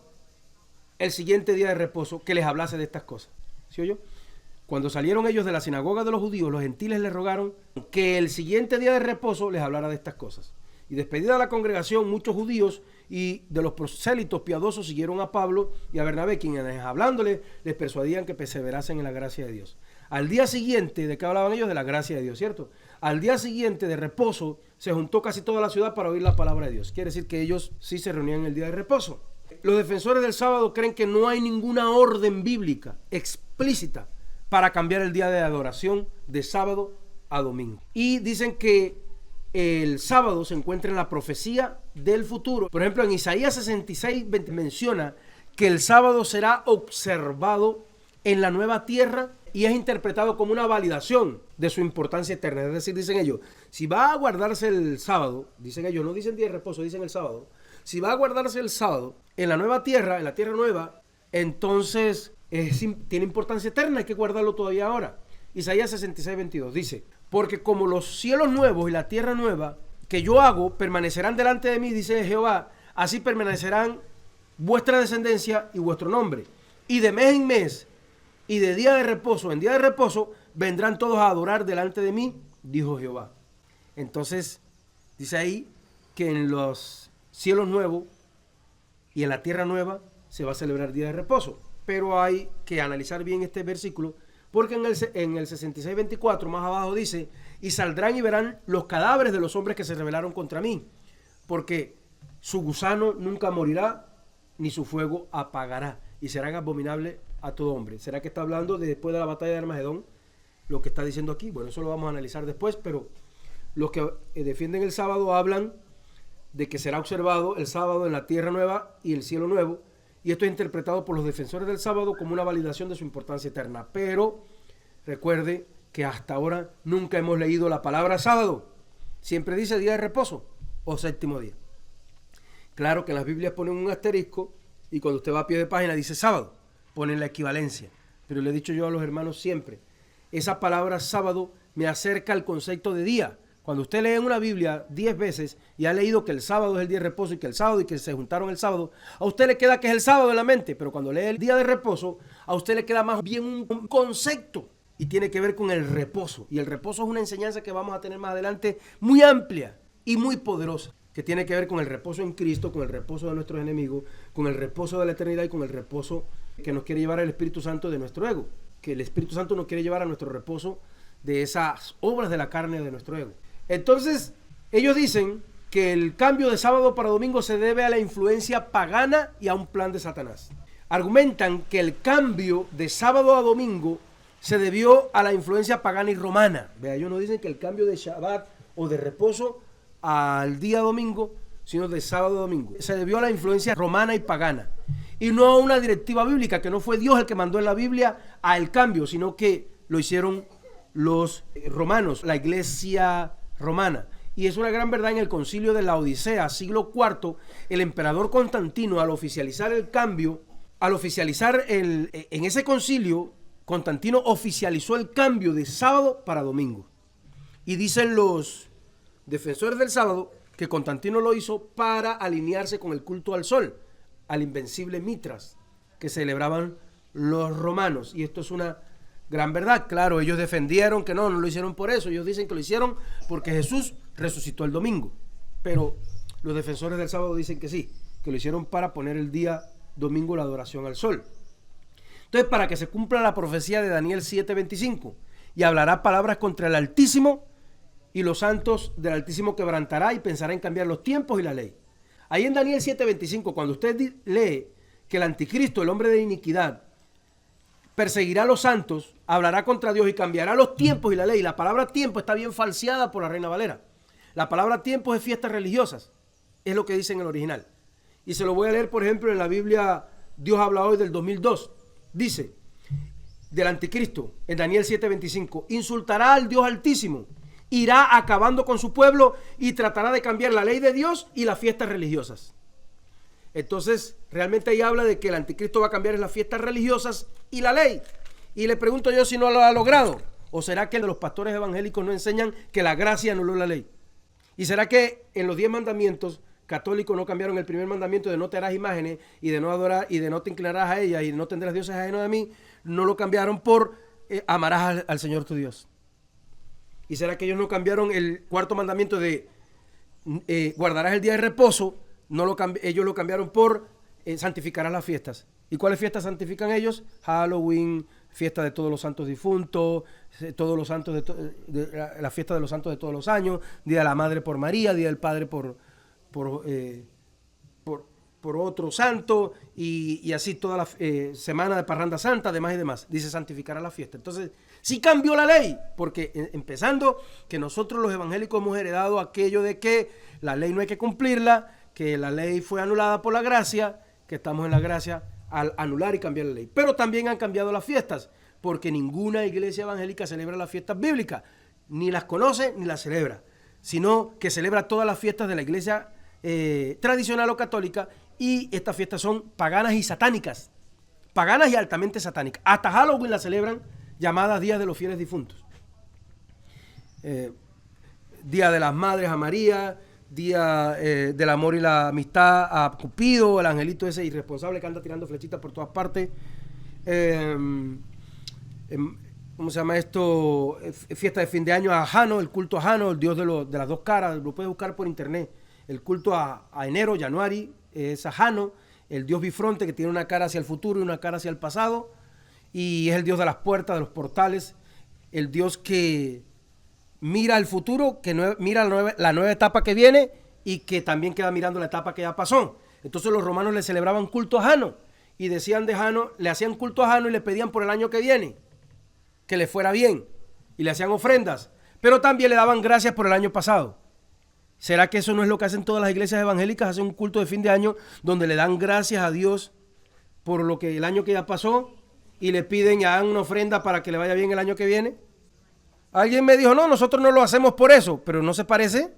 el siguiente día de reposo que les hablase de estas cosas. ¿Sí oyó? Cuando salieron ellos de la sinagoga de los judíos, los gentiles le rogaron que el siguiente día de reposo les hablara de estas cosas. Y despedida la congregación, muchos judíos y de los prosélitos piadosos siguieron a Pablo y a Bernabé, quienes hablándole les persuadían que perseverasen en la gracia de Dios. Al día siguiente, ¿de qué hablaban ellos? De la gracia de Dios, ¿cierto? Al día siguiente de reposo se juntó casi toda la ciudad para oír la palabra de Dios. Quiere decir que ellos sí se reunían en el día de reposo. Los defensores del sábado creen que no hay ninguna orden bíblica explícita para cambiar el día de adoración de sábado a domingo. Y dicen que el sábado se encuentra en la profecía del futuro. Por ejemplo, en Isaías 66 menciona que el sábado será observado en la nueva tierra y es interpretado como una validación de su importancia eterna. Es decir, dicen ellos, si va a guardarse el sábado, dicen ellos, no dicen día de reposo, dicen el sábado, si va a guardarse el sábado en la nueva tierra, en la tierra nueva, entonces tiene importancia eterna, hay que guardarlo todavía ahora. Isaías 66, 22 dice: porque como los cielos nuevos y la tierra nueva que yo hago permanecerán delante de mí, dice Jehová, así permanecerán vuestra descendencia y vuestro nombre. Y de mes en mes y de día de reposo en día de reposo vendrán todos a adorar delante de mí, dijo Jehová. Entonces dice ahí que en los cielos nuevos y en la tierra nueva se va a celebrar día de reposo. Pero hay que analizar bien este versículo, porque en el 66:24 más abajo dice: y saldrán y verán los cadáveres de los hombres que se rebelaron contra mí, porque su gusano nunca morirá, ni su fuego apagará, y serán abominables a todo hombre. ¿Será que está hablando de después de la batalla de Armagedón? Lo que está diciendo aquí, bueno, eso lo vamos a analizar después, pero los que defienden el sábado hablan de que será observado el sábado en la tierra nueva y el cielo nuevo, y esto es interpretado por los defensores del sábado como una validación de su importancia eterna. Pero recuerde que hasta ahora nunca hemos leído la palabra sábado. Siempre dice día de reposo o séptimo día. Claro que en las Biblias ponen un asterisco y cuando usted va a pie de página dice sábado, ponen la equivalencia. Pero le he dicho yo a los hermanos siempre, esa palabra sábado me acerca al concepto de día. Cuando usted lee en una Biblia 10 veces y ha leído que el sábado es el día de reposo y que el sábado y que se juntaron el sábado, a usted le queda que es el sábado en la mente, pero cuando lee el día de reposo, a usted le queda más bien un concepto y tiene que ver con el reposo. Y el reposo es una enseñanza que vamos a tener más adelante muy amplia y muy poderosa, que tiene que ver con el reposo en Cristo, con el reposo de nuestros enemigos, con el reposo de la eternidad y con el reposo que nos quiere llevar el Espíritu Santo de nuestro ego, que el Espíritu Santo nos quiere llevar a nuestro reposo de esas obras de la carne de nuestro ego. Entonces, ellos dicen que el cambio de sábado para domingo se debe a la influencia pagana y a un plan de Satanás. Argumentan que el cambio de sábado a domingo se debió a la influencia pagana y romana. Vea, ellos nos dicen que el cambio de Shabbat o de reposo al día domingo, sino de sábado a domingo. Se debió a la influencia romana y pagana, y no a una directiva bíblica, que no fue Dios el que mandó en la Biblia al cambio, sino que lo hicieron los romanos, la iglesia romana. Y es una gran verdad. En el concilio de la Odisea, siglo IV, el emperador Constantino, al oficializar el cambio, en ese concilio, Constantino oficializó el cambio de sábado para domingo. Y dicen los defensores del sábado que Constantino lo hizo para alinearse con el culto al sol, al invencible Mitras, que celebraban los romanos. Y esto es una gran verdad. Claro, ellos defendieron que no lo hicieron por eso. Ellos dicen que lo hicieron porque Jesús resucitó el domingo. Pero los defensores del sábado dicen que sí, que lo hicieron para poner el día domingo la adoración al sol. Entonces, para que se cumpla la profecía de Daniel 7:25, y hablará palabras contra el Altísimo, y los santos del Altísimo quebrantará y pensará en cambiar los tiempos y la ley. Ahí en Daniel 7:25, cuando usted lee que el anticristo, el hombre de iniquidad, perseguirá a los santos, hablará contra Dios y cambiará los tiempos y la ley. La palabra tiempo está bien falseada por la Reina Valera. La palabra tiempo es fiestas religiosas, es lo que dice en el original. Y se lo voy a leer, por ejemplo, en la Biblia Dios habla hoy del 2002. Dice, del anticristo, en Daniel 7:25, insultará al Dios Altísimo, irá acabando con su pueblo y tratará de cambiar la ley de Dios y las fiestas religiosas. Entonces, realmente ahí habla de que el anticristo va a cambiar las fiestas religiosas y la ley. Y le pregunto yo si no lo ha logrado. ¿O será que los pastores evangélicos no enseñan que la gracia anuló la ley? ¿Y será que en los 10 mandamientos católicos no cambiaron el primer mandamiento de no te harás imágenes y de no adorar y de no te inclinarás a ellas y no tendrás dioses ajenos de mí? No lo cambiaron por amarás al Señor tu Dios. ¿Y será que ellos no cambiaron el cuarto mandamiento de guardarás el día de reposo? Ellos lo cambiaron por santificarás las fiestas. ¿Y cuáles fiestas santifican ellos? Halloween, fiesta de todos los santos difuntos, todos los santos la fiesta de los santos de todos los años, Día de la Madre por María, Día del Padre por otro santo, y así toda la semana de Parranda Santa, además y demás. Dice santificará la fiesta. Entonces, sí cambió la ley, porque empezando que nosotros los evangélicos hemos heredado aquello de que la ley no hay que cumplirla, que la ley fue anulada por la gracia, que estamos en la gracia al anular y cambiar la ley. Pero también han cambiado las fiestas, porque ninguna iglesia evangélica celebra las fiestas bíblicas, ni las conoce ni las celebra, sino que celebra todas las fiestas de la iglesia tradicional o católica, y estas fiestas son paganas y satánicas, paganas y altamente satánicas. Hasta Halloween la celebran, llamadas Días de los Fieles Difuntos, Día de las Madres a María, Día del Amor y la Amistad a Cupido, el angelito ese irresponsable que anda tirando flechitas por todas partes. ¿Cómo se llama esto? Fiesta de fin de año a Jano, el culto a Jano, el dios de las dos caras. Lo puedes buscar por internet. El culto a enero, Januari, es a Jano, el dios bifronte que tiene una cara hacia el futuro y una cara hacia el pasado, y es el dios de las puertas, de los portales, el dios que mira el futuro, que mira la nueva etapa que viene, y que también queda mirando la etapa que ya pasó. Entonces los romanos le celebraban culto a Jano, y decían de Jano, le hacían culto a Jano y le pedían por el año que viene, que le fuera bien, y le hacían ofrendas, pero también le daban gracias por el año pasado. ¿Será que eso no es lo que hacen todas las iglesias evangélicas? Hacen un culto de fin de año donde le dan gracias a Dios por lo que el año que ya pasó, y le piden y hagan una ofrenda para que le vaya bien el año que viene. Alguien me dijo, no, nosotros no lo hacemos por eso, pero ¿no se parece?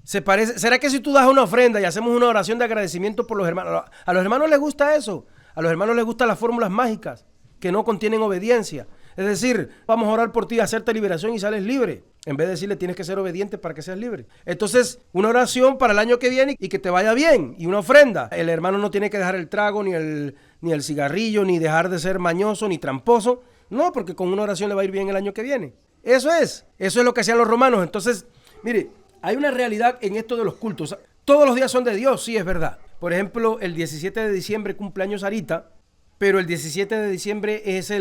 ¿Se parece? ¿Será que si tú das una ofrenda y hacemos una oración de agradecimiento por los hermanos? A los hermanos les gusta eso. A los hermanos les gustan las fórmulas mágicas que no contienen obediencia. Es decir, vamos a orar por ti, hacerte liberación y sales libre. En vez de decirle tienes que ser obediente para que seas libre. Entonces, una oración para el año que viene y que te vaya bien. Y una ofrenda. El hermano no tiene que dejar el trago, ni el cigarrillo, ni dejar de ser mañoso, ni tramposo. No, porque con una oración le va a ir bien el año que viene. Eso es lo que hacían los romanos. Entonces, mire, hay una realidad en esto de los cultos. Todos los días son de Dios, sí, es verdad. Por ejemplo, el 17 de diciembre cumpleaños Sarita, pero el 17 de diciembre es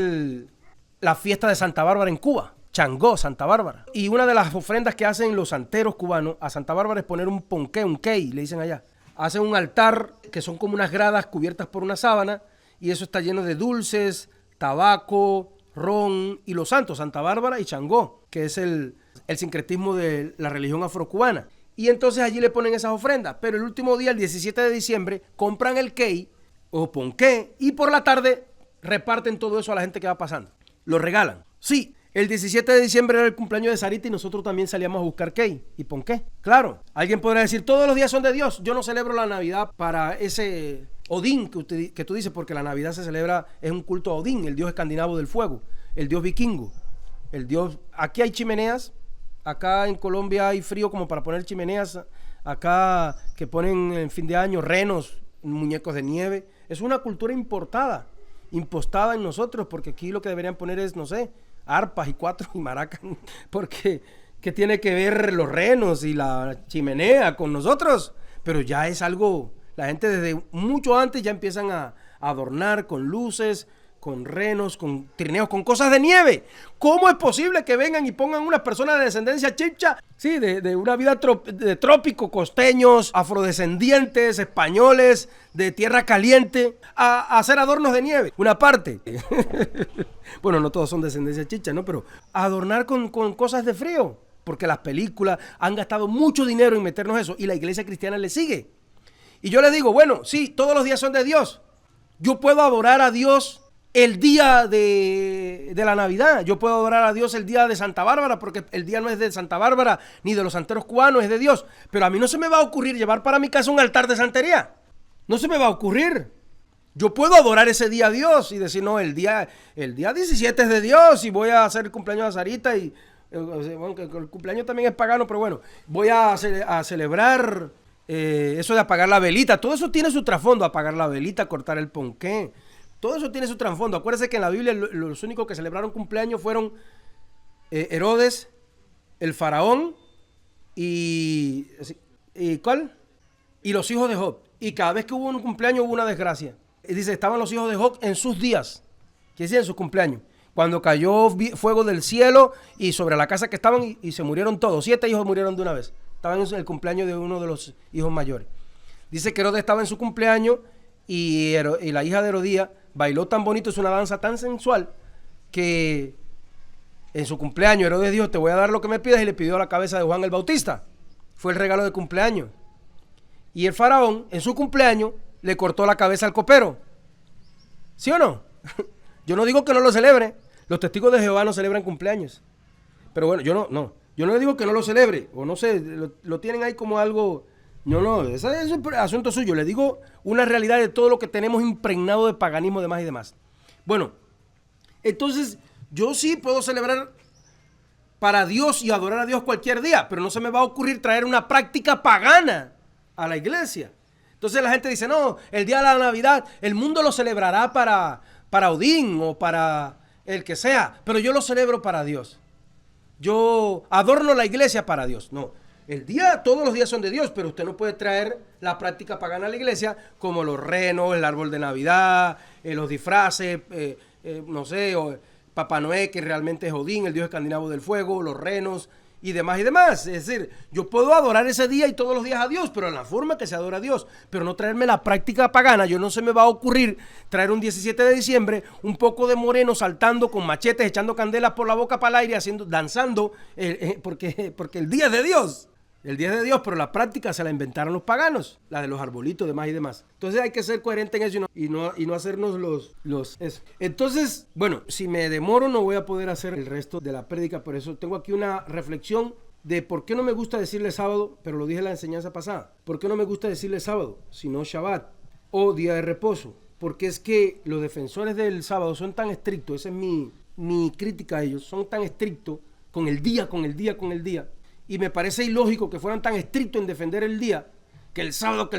la fiesta de Santa Bárbara en Cuba. Changó, Santa Bárbara. Y una de las ofrendas que hacen los santeros cubanos a Santa Bárbara es poner un ponqué, un key, le dicen allá. Hacen un altar que son como unas gradas cubiertas por una sábana, y eso está lleno de dulces, tabaco, ron y los santos, Santa Bárbara y Changó, que es el el sincretismo de la religión afrocubana. Y entonces allí le ponen esas ofrendas. Pero el último día, el 17 de diciembre, compran el kei o ponqué y por la tarde reparten todo eso a la gente que va pasando. Lo regalan. Sí, el 17 de diciembre era el cumpleaños de Sarita y nosotros también salíamos a buscar kei y ponqué. Claro, alguien podrá decir, todos los días son de Dios. Yo no celebro la Navidad para ese Odín que tú dices, porque la Navidad se celebra, es un culto a Odín, el dios escandinavo del fuego, el dios vikingo, el dios... Aquí hay chimeneas, acá en Colombia hay frío como para poner chimeneas, acá que ponen en fin de año renos, muñecos de nieve. Es una cultura importada, impostada en nosotros, porque aquí lo que deberían poner es, no sé, arpas y cuatro y maracas, porque ¿qué tiene que ver los renos y la chimenea con nosotros? Pero ya es algo, la gente desde mucho antes ya empiezan a adornar con luces, con renos, con trineos, con cosas de nieve. ¿Cómo es posible que vengan y pongan unas personas de descendencia chipcha, sí, de una vida de trópico, costeños, afrodescendientes, españoles, de tierra caliente, a hacer adornos de nieve? Una parte. Bueno, no todos son descendencia chipcha, ¿no? Pero adornar con cosas de frío, porque las películas han gastado mucho dinero en meternos eso y la iglesia cristiana le sigue. Y yo le digo, bueno, sí, todos los días son de Dios. Yo puedo adorar a Dios el día de la Navidad. Yo puedo adorar a Dios el día de Santa Bárbara, porque el día no es de Santa Bárbara ni de los santeros cubanos, es de Dios. Pero a mí no se me va a ocurrir llevar para mi casa un altar de santería. No se me va a ocurrir. Yo puedo adorar ese día a Dios y decir, no, el día 17 es de Dios y voy a hacer el cumpleaños de Sarita y bueno, que el cumpleaños también es pagano, pero bueno, voy a celebrar eso de apagar la velita. Todo eso tiene su trasfondo, apagar la velita, cortar el ponqué. Todo eso tiene su trasfondo. Acuérdense que en la Biblia los únicos que celebraron cumpleaños fueron Herodes, el faraón y ¿cuál? Y los hijos de Job. Y cada vez que hubo un cumpleaños hubo una desgracia. Y dice, estaban los hijos de Job en sus días, que decía en sus cumpleaños, cuando cayó fuego del cielo y sobre la casa que estaban y se murieron todos. 7 hijos murieron de una vez. Estaban en el cumpleaños de uno de los hijos mayores. Dice que Herodes estaba en su cumpleaños y la hija de Herodías bailó tan bonito, es una danza tan sensual, que en su cumpleaños Herodes dijo, te voy a dar lo que me pidas, y le pidió la cabeza de Juan el Bautista. Fue el regalo de cumpleaños. Y el faraón, en su cumpleaños, le cortó la cabeza al copero. ¿Sí o no? Yo no digo que no lo celebre. Los testigos de Jehová no celebran cumpleaños. Pero bueno, yo no le digo que no lo celebre, o no sé, lo tienen ahí como algo... No, ese es un asunto suyo. Le digo una realidad de todo lo que tenemos impregnado de paganismo, demás y demás. Bueno, entonces yo sí puedo celebrar para Dios y adorar a Dios cualquier día, pero no se me va a ocurrir traer una práctica pagana a la iglesia. Entonces la gente dice, no, el día de la Navidad, el mundo lo celebrará para Odín o para el que sea, pero yo lo celebro para Dios. Yo adorno la iglesia para Dios. No. Todos los días son de Dios, pero usted no puede traer la práctica pagana a la iglesia, como los renos, el árbol de Navidad, los disfraces, no sé, o Papá Noé, que realmente es Odín, el dios escandinavo del fuego, los renos y demás y demás. Es decir, yo puedo adorar ese día y todos los días a Dios, pero en la forma que se adora a Dios, pero no traerme la práctica pagana. Yo no se me va a ocurrir traer un 17 de diciembre un poco de morenos saltando con machetes, echando candelas por la boca para el aire, danzando, porque el día es de Dios. El día es de Dios, pero la práctica se la inventaron los paganos, la de los arbolitos, demás y demás. Entonces hay que ser coherente en eso y no hacernos eso. Entonces, bueno, si me demoro no voy a poder hacer el resto de la prédica, por eso tengo aquí una reflexión de por qué no me gusta decirle sábado, pero lo dije en la enseñanza pasada. ¿Por qué no me gusta decirle sábado, sino Shabbat o día de reposo? Porque es que los defensores del sábado son tan estrictos, esa es mi crítica a ellos, son tan estrictos con el día. Y me parece ilógico que fueran tan estrictos en defender el día, que el sábado,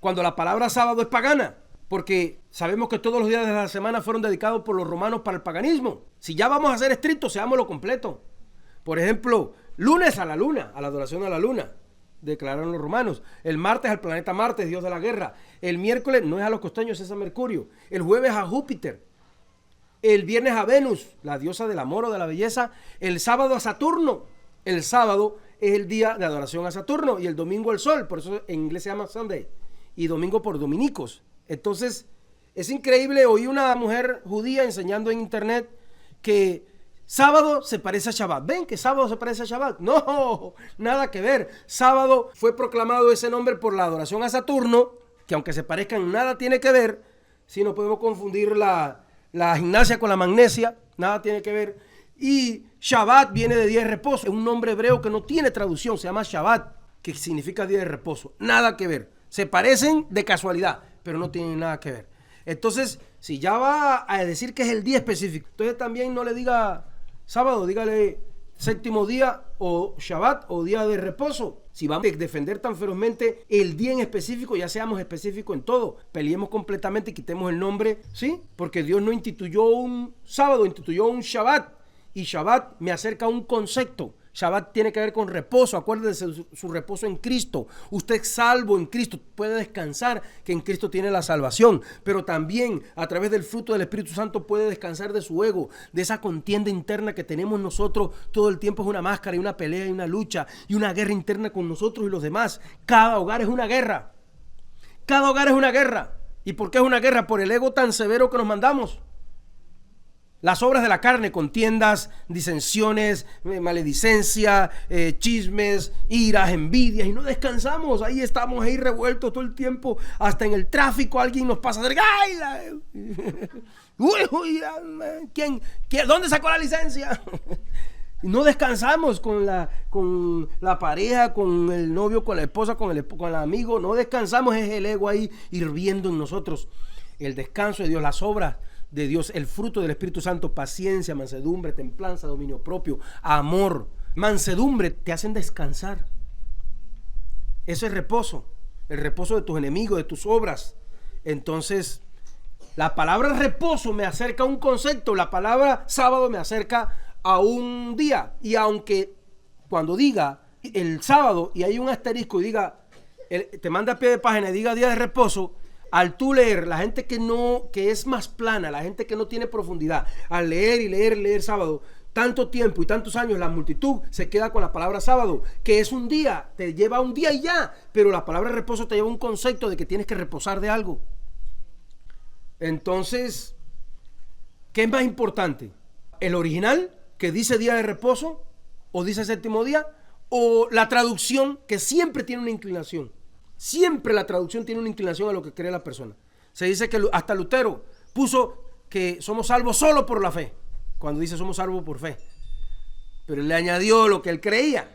cuando la palabra sábado es pagana. Porque sabemos que todos los días de la semana fueron dedicados por los romanos para el paganismo. Si ya vamos a ser estrictos, seámoslo completo. Por ejemplo, lunes a la luna, a la adoración a la luna, declararon los romanos. El martes al planeta Marte, dios de la guerra. El miércoles no es a los costeños, es a Mercurio. El jueves a Júpiter. El viernes a Venus, la diosa del amor o de la belleza. El sábado a Saturno. El sábado es el día de adoración a Saturno y el domingo al sol, por eso en inglés se llama Sunday, y domingo por dominicos. Entonces, es increíble, oí una mujer judía enseñando en internet que sábado se parece a Shabbat. ¿Ven que sábado se parece a Shabbat? No, nada que ver. Sábado fue proclamado ese nombre por la adoración a Saturno, que aunque se parezcan, nada tiene que ver. Si no podemos confundir la gimnasia con la magnesia, nada tiene que ver. Y Shabbat viene de día de reposo. Es un nombre hebreo que no tiene traducción, se llama Shabbat, que significa día de reposo. Nada que ver. Se parecen de casualidad, pero no tienen nada que ver. Entonces, si ya va a decir que es el día específico, entonces también no le diga sábado, dígale séptimo día o Shabbat o día de reposo. Si vamos a defender tan ferozmente el día en específico, ya seamos específicos en todo. Peleemos completamente y quitemos el nombre, ¿sí? Porque Dios no instituyó un sábado, instituyó un Shabbat. Y Shabbat me acerca a un concepto. Shabbat tiene que ver con reposo. Acuérdese su reposo en Cristo. Usted es salvo en Cristo. Puede descansar que en Cristo tiene la salvación. Pero también a través del fruto del Espíritu Santo puede descansar de su ego. De esa contienda interna que tenemos nosotros. Todo el tiempo es una máscara y una pelea y una lucha. Y una guerra interna con nosotros y los demás. Cada hogar es una guerra. Cada hogar es una guerra. ¿Y por qué es una guerra? Por el ego tan severo que nos mandamos. Las obras de la carne, contiendas, disensiones, maledicencia, chismes, iras, envidias, y no descansamos. Ahí estamos ahí revueltos todo el tiempo. Hasta en el tráfico alguien nos pasa a hacer. ¡Ay! ¿Quién? ¿Dónde sacó la licencia? No descansamos con la pareja, con el novio, con la esposa, con el amigo. No descansamos, es el ego ahí hirviendo en nosotros. El descanso de Dios, las obras de Dios, el fruto del Espíritu Santo, paciencia, mansedumbre, templanza, dominio propio, amor, mansedumbre, te hacen descansar. Eso es reposo, el reposo de tus enemigos, de tus obras. Entonces, la palabra reposo me acerca a un concepto, la palabra sábado me acerca a un día. Y aunque cuando diga el sábado y hay un asterisco y diga, te manda a pie de página y diga día de reposo, al tú leer, la gente que es más plana, la gente que no tiene profundidad, al leer y leer sábado, tanto tiempo y tantos años, la multitud se queda con la palabra sábado, que es un día, te lleva un día y ya, pero la palabra reposo te lleva un concepto de que tienes que reposar de algo. Entonces, ¿qué es más importante? ¿El original, que dice día de reposo, o dice séptimo día, o la traducción, que siempre tiene una inclinación? Siempre la traducción tiene una inclinación a lo que cree la persona. Se dice que hasta Lutero puso que somos salvos solo por la fe, cuando dice somos salvos por fe. Pero él le añadió lo que él creía.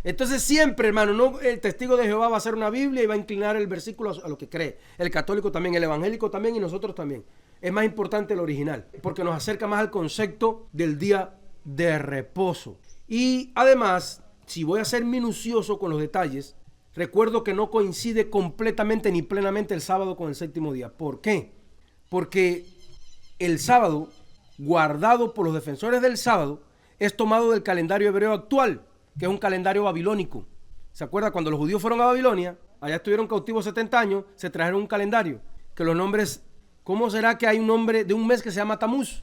Entonces siempre, hermano, no, el testigo de Jehová va a hacer una Biblia y va a inclinar el versículo a lo que cree. El católico también, el evangélico también y nosotros también. Es más importante el original, porque nos acerca más al concepto del día de reposo. Y además, si voy a ser minucioso con los detalles, recuerdo que no coincide completamente ni plenamente el sábado con el séptimo día. ¿Por qué? Porque el sábado, guardado por los defensores del sábado, es tomado del calendario hebreo actual, que es un calendario babilónico. ¿Se acuerda? Cuando los judíos fueron a Babilonia, allá estuvieron cautivos 70 años, se trajeron un calendario, que los nombres, ¿cómo será que hay un nombre de un mes que se llama Tamuz?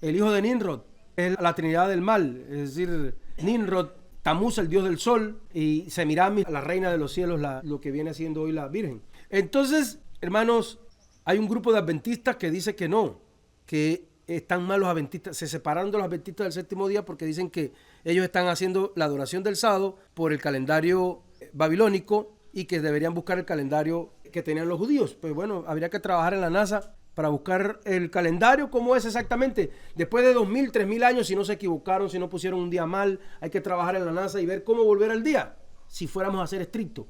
El hijo de Nimrod, es la trinidad del mal, es decir, Nimrod, Tamuz, el dios del sol, y Semiramis, la reina de los cielos, lo que viene siendo hoy la Virgen. Entonces, hermanos, hay un grupo de adventistas que dice que no, que están mal los adventistas, se separaron de los adventistas del séptimo día porque dicen que ellos están haciendo la adoración del sábado por el calendario babilónico y que deberían buscar el calendario que tenían los judíos. Pues bueno, habría que trabajar en la NASA para buscar el calendario, cómo es exactamente. Después de 2000, 3000 años, si no se equivocaron, si no pusieron un día mal, hay que trabajar en la NASA y ver cómo volver al día, si fuéramos a ser estrictos.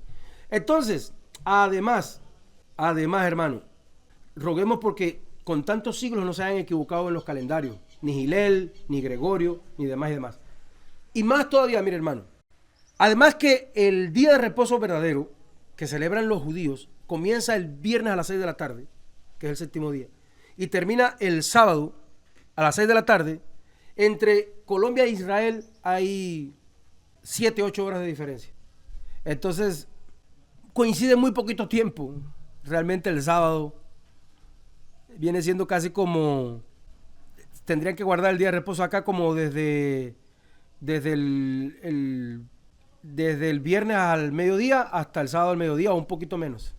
Entonces, además, hermano, roguemos porque con tantos siglos no se hayan equivocado en los calendarios, ni Gilel, ni Gregorio, ni demás y demás. Y más todavía, mire hermano, además que el día de reposo verdadero que celebran los judíos comienza el viernes a las 6 de la tarde, que es el séptimo día, y termina el sábado a las 6 de la tarde. Entre Colombia e Israel hay 7, 8 horas de diferencia. Entonces, coincide muy poquito tiempo. Realmente el sábado viene siendo casi como, tendrían que guardar el día de reposo acá como desde el viernes al mediodía hasta el sábado al mediodía o un poquito menos.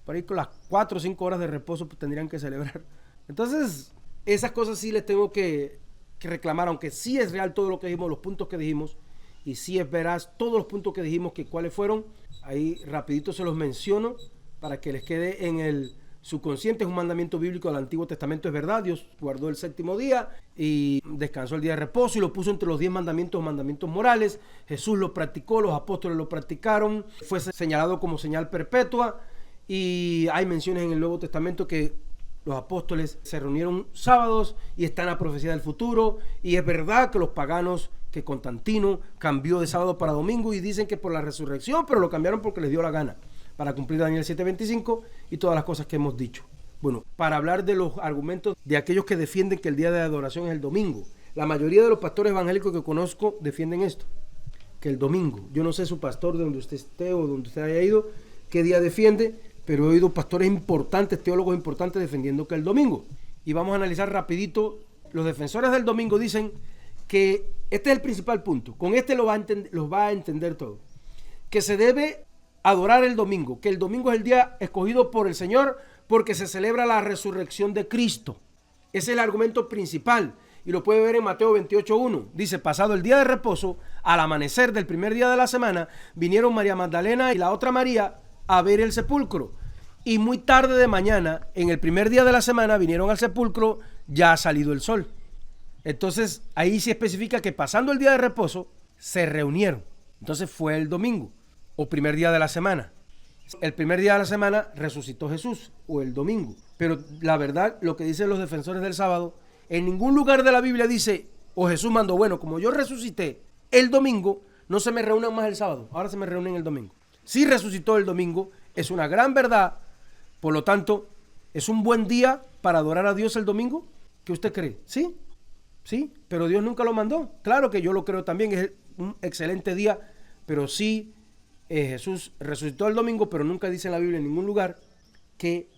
Por ahí con las 4 o 5 horas de reposo pues, tendrían que celebrar. Entonces, esas cosas sí les tengo que que reclamar, aunque sí es real todo lo que dijimos, los puntos que dijimos, y sí es veraz todos los puntos que dijimos, que cuáles fueron, ahí rapidito se los menciono para que les quede en el subconsciente. Es un mandamiento bíblico del Antiguo Testamento, es verdad. Dios guardó el séptimo día y descansó el día de reposo y lo puso entre los 10 mandamientos, mandamientos morales. Jesús lo practicó, los apóstoles lo practicaron, fue señalado como señal perpetua, y hay menciones en el Nuevo Testamento que los apóstoles se reunieron sábados y están a profecía del futuro, y es verdad que los paganos, que Constantino cambió de sábado para domingo, y dicen que por la resurrección, pero lo cambiaron porque les dio la gana, para cumplir Daniel 7:25 y todas las cosas que hemos dicho. Bueno, para hablar de los argumentos de aquellos que defienden que el día de adoración es el domingo. La mayoría de los pastores evangélicos que conozco defienden esto, que el domingo. Yo no sé su pastor de donde usted esté o donde usted haya ido, qué día defiende, pero he oído pastores importantes, teólogos importantes defendiendo que el domingo. Y vamos a analizar rapidito. Los defensores del domingo dicen que este es el principal punto. Con este los va a entender todo. Que se debe adorar el domingo, que el domingo es el día escogido por el Señor porque se celebra la resurrección de Cristo. Ese es el argumento principal y lo puede ver en Mateo 28:1. Dice: pasado el día de reposo, al amanecer del primer día de la semana, vinieron María Magdalena y la otra María a ver el sepulcro. Y muy tarde de mañana, en el primer día de la semana, vinieron al sepulcro ya ha salido el sol. Entonces ahí se especifica que pasando el día de reposo se reunieron. Entonces fue el domingo o primer día de la semana. El primer día de la semana resucitó Jesús, o el domingo. Pero la verdad, lo que dicen los defensores del sábado, en ningún lugar de la Biblia dice, o Jesús mandó, bueno, como yo resucité el domingo, no se me reúnan más el sábado, ahora se me reúnen el domingo. Si resucitó el domingo, es una gran verdad. Por lo tanto, ¿es un buen día para adorar a Dios el domingo? ¿Qué usted cree? ¿Sí? Sí, pero Dios nunca lo mandó. Claro que yo lo creo también, es un excelente día, pero sí, Jesús resucitó el domingo, pero nunca dice en la Biblia en ningún lugar que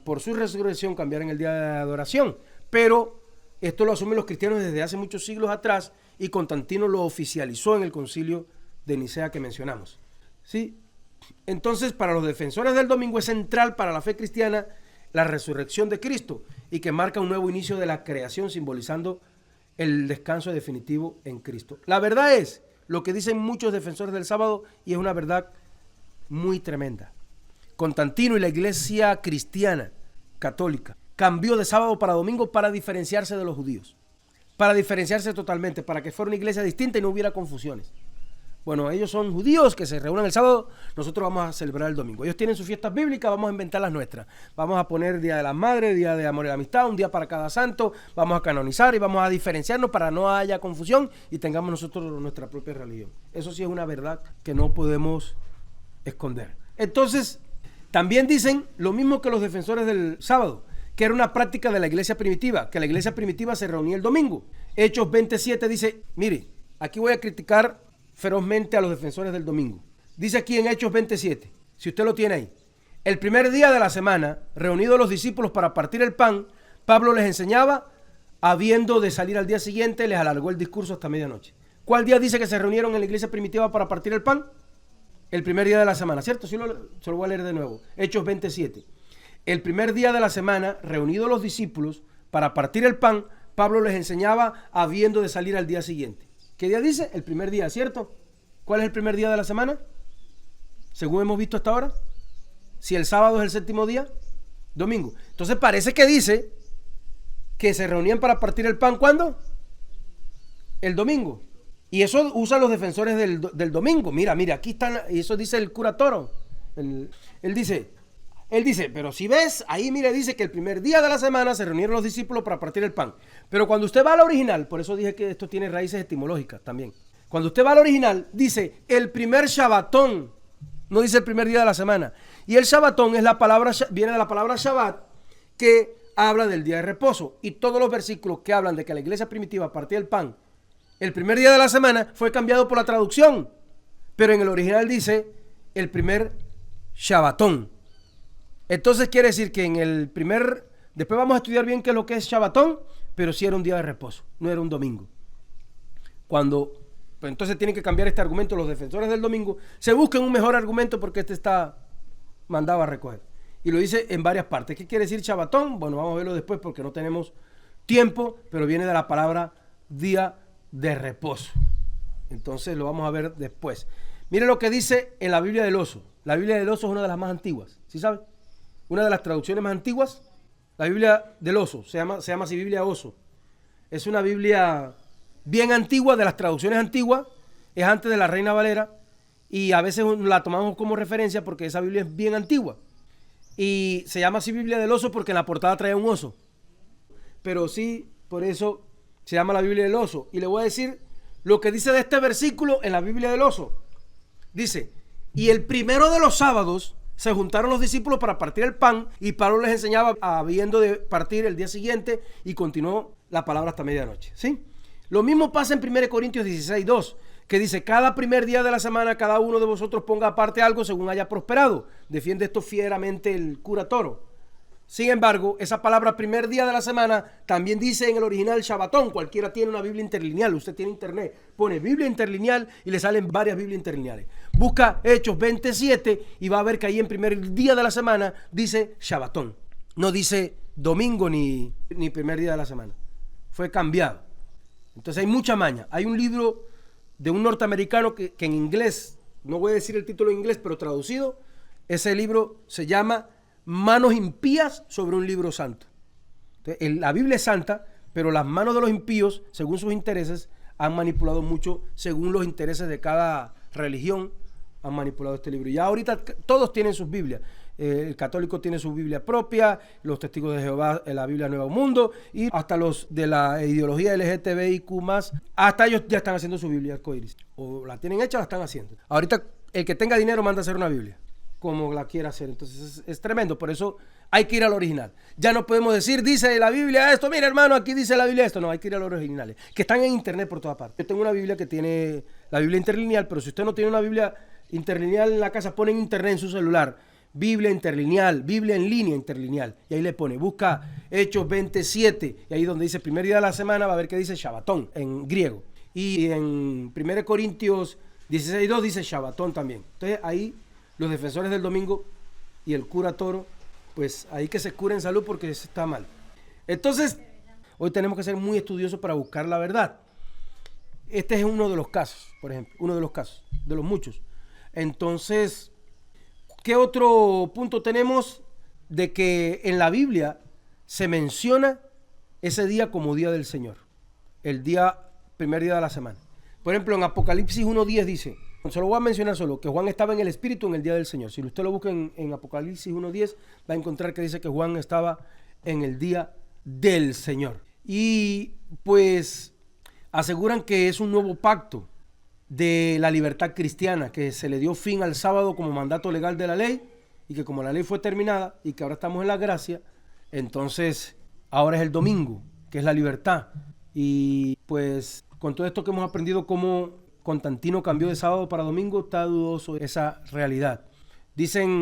por su resurrección cambiaran el día de adoración. Pero esto lo asumen los cristianos desde hace muchos siglos atrás, y Constantino lo oficializó en el concilio de Nicea que mencionamos. ¿Sí? Entonces, para los defensores del domingo es central para la fe cristiana la resurrección de Cristo, y que marca un nuevo inicio de la creación, simbolizando el descanso definitivo en Cristo. La verdad es lo que dicen muchos defensores del sábado, y es una verdad muy tremenda. Constantino y la iglesia cristiana católica cambió de sábado para domingo para diferenciarse de los judíos, para diferenciarse totalmente, para que fuera una iglesia distinta y no hubiera confusiones. Bueno, ellos son judíos que se reúnen el sábado, nosotros vamos a celebrar el domingo. Ellos tienen sus fiestas bíblicas, vamos a inventar las nuestras. Vamos a poner Día de las Madres, Día de Amor y la Amistad, un día para cada santo, vamos a canonizar y vamos a diferenciarnos para no haya confusión y tengamos nosotros nuestra propia religión. Eso sí es una verdad que no podemos esconder. Entonces, también dicen lo mismo que los defensores del sábado, que era una práctica de la iglesia primitiva, que la iglesia primitiva se reunía el domingo. Hechos 27 dice, mire, aquí voy a criticar ferozmente a los defensores del domingo. Dice aquí en Hechos 27, si usted lo tiene ahí: el primer día de la semana, reunidos los discípulos para partir el pan, Pablo les enseñaba, habiendo de salir al día siguiente, les alargó el discurso hasta medianoche. ¿Cuál día dice que se reunieron en la iglesia primitiva para partir el pan? El primer día de la semana, ¿cierto? Se lo voy a leer de nuevo. Hechos 27. El primer día de la semana, reunidos los discípulos para partir el pan, Pablo les enseñaba, habiendo de salir al día siguiente. ¿Qué día dice? El primer día, ¿cierto? ¿Cuál es el primer día de la semana? Según hemos visto hasta ahora. Si el sábado es el séptimo día, domingo. Entonces parece que dice que se reunían para partir el pan, ¿cuándo? El domingo. Y eso usan los defensores del domingo. Mira, aquí están, y eso dice el cura Toro. Él dice, pero si ves, ahí mira, dice que el primer día de la semana se reunieron los discípulos para partir el pan. Pero cuando usted va al original, por eso dije que esto tiene raíces etimológicas también. Cuando usted va al original, dice el primer Shabbatón, no dice el primer día de la semana. Y el Shabbatón es viene de la palabra Shabbat, que habla del día de reposo. Y todos los versículos que hablan de que la iglesia primitiva partía el pan el primer día de la semana fue cambiado por la traducción. Pero en el original dice el primer Shabbatón. Entonces quiere decir que en el primer... Después vamos a estudiar bien qué es lo que es Shabbatón, pero sí era un día de reposo, no era un domingo. Pues entonces tienen que cambiar este argumento los defensores del domingo. Se busquen un mejor argumento porque este está mandado a recoger. Y lo dice en varias partes. ¿Qué quiere decir Shabbatón? Bueno, vamos a verlo después porque no tenemos tiempo, pero viene de la palabra día de reposo. Entonces lo vamos a ver después. Mire lo que dice en la Biblia del Oso. La Biblia del Oso es una de las más antiguas, ¿sí sabe? Una de las traducciones más antiguas. La Biblia del Oso, se llama así, Biblia Oso. Es una Biblia bien antigua, de las traducciones antiguas. Es antes de la Reina Valera. Y a veces la tomamos como referencia porque esa Biblia es bien antigua. Y se llama así Biblia del Oso porque en la portada trae un oso. Pero sí, por eso se llama la Biblia del Oso. Y le voy a decir lo que dice de este versículo en la Biblia del Oso. Dice, y el primero de los sábados se juntaron los discípulos para partir el pan, y Pablo les enseñaba habiendo de partir el día siguiente, y continuó la palabra hasta medianoche. ¿Sí? Lo mismo pasa en 1 Corintios 16:2, que dice, cada primer día de la semana cada uno de vosotros ponga aparte algo según haya prosperado. Defiende esto fieramente el cura Toro. Sin embargo, esa palabra primer día de la semana también dice en el original Shabbatón. Cualquiera tiene una Biblia interlineal, usted tiene internet, pone Biblia interlineal y le salen varias Biblias interlineales. Busca Hechos 27 y va a ver que ahí en primer día de la semana dice Shabbatón. No dice domingo ni primer día de la semana. Fue cambiado. Entonces hay mucha maña. Hay un libro de un norteamericano que en inglés, no voy a decir el título en inglés, pero traducido, ese libro se llama Manos impías sobre un libro santo. Entonces, la Biblia es santa, pero las manos de los impíos, según sus intereses, han manipulado mucho, según los intereses de cada religión, han manipulado este libro. Y ya ahorita todos tienen sus Biblias. El católico tiene su Biblia propia, los testigos de Jehová en la Biblia Nuevo Mundo, y hasta los de la ideología LGTBIQ+, hasta ellos ya están haciendo su Biblia arcoíris. O la tienen hecha o la están haciendo. Ahorita el que tenga dinero manda a hacer una Biblia, como la quiera hacer. Entonces es tremendo, por eso hay que ir al original. Ya no podemos decir, dice la Biblia esto, mira hermano, aquí dice la Biblia esto. No, hay que ir a los originales, que están en internet por todas partes. Yo tengo una Biblia que tiene la Biblia interlineal, pero si usted no tiene una Biblia interlineal en la casa, pone en internet en su celular, Biblia interlineal, Biblia en línea interlineal, y ahí le pone, busca Hechos 27, y ahí donde dice primer día de la semana va a ver que dice Shabbatón en griego, y en 1 Corintios 16:2 dice Shabbatón también. Entonces ahí los defensores del domingo y el cura Toro, pues ahí que se curen salud porque eso está mal. Entonces, hoy tenemos que ser muy estudiosos para buscar la verdad. Este es uno de los casos, por ejemplo, uno de los casos, de los muchos. Entonces, ¿qué otro punto tenemos? De que en la Biblia se menciona ese día como día del Señor, el primer día de la semana. Por ejemplo, en Apocalipsis 1:10 dice, se lo voy a mencionar solo, que Juan estaba en el Espíritu en el día del Señor. Si usted lo busca en Apocalipsis 1:10, va a encontrar que dice que Juan estaba en el día del Señor. Y pues aseguran que es un nuevo pacto de la libertad cristiana, que se le dio fin al sábado como mandato legal de la ley, y que como la ley fue terminada y que ahora estamos en la gracia, entonces ahora es el domingo, que es la libertad. Y pues con todo esto que hemos aprendido, cómo Constantino cambió de sábado para domingo, está dudoso esa realidad.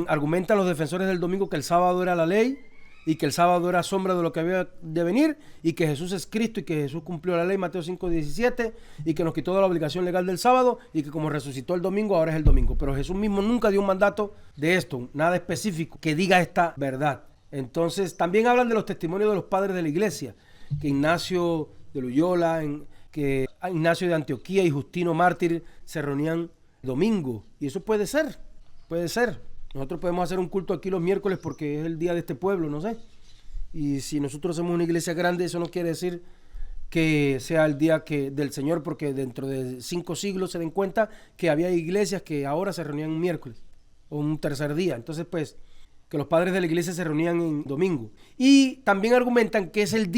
Argumentan los defensores del domingo que el sábado era la ley y que el sábado era sombra de lo que había de venir, y que Jesús es Cristo y que Jesús cumplió la ley, Mateo 5:17, y que nos quitó de la obligación legal del sábado, y que como resucitó el domingo, ahora es el domingo. Pero Jesús mismo nunca dio un mandato de esto, nada específico que diga esta verdad. Entonces también hablan de los testimonios de los padres de la iglesia, que Ignacio de Loyola, que Ignacio de Antioquía y Justino Mártir se reunían domingo, y eso puede ser. Nosotros podemos hacer un culto aquí los miércoles porque es el día de este pueblo, no sé. Y si nosotros somos una iglesia grande, eso no quiere decir que sea el día del Señor, porque dentro de 5 siglos se den cuenta que había iglesias que ahora se reunían un miércoles o un tercer día. Entonces, pues, que los padres de la iglesia se reunían en domingo. Y también argumentan que es el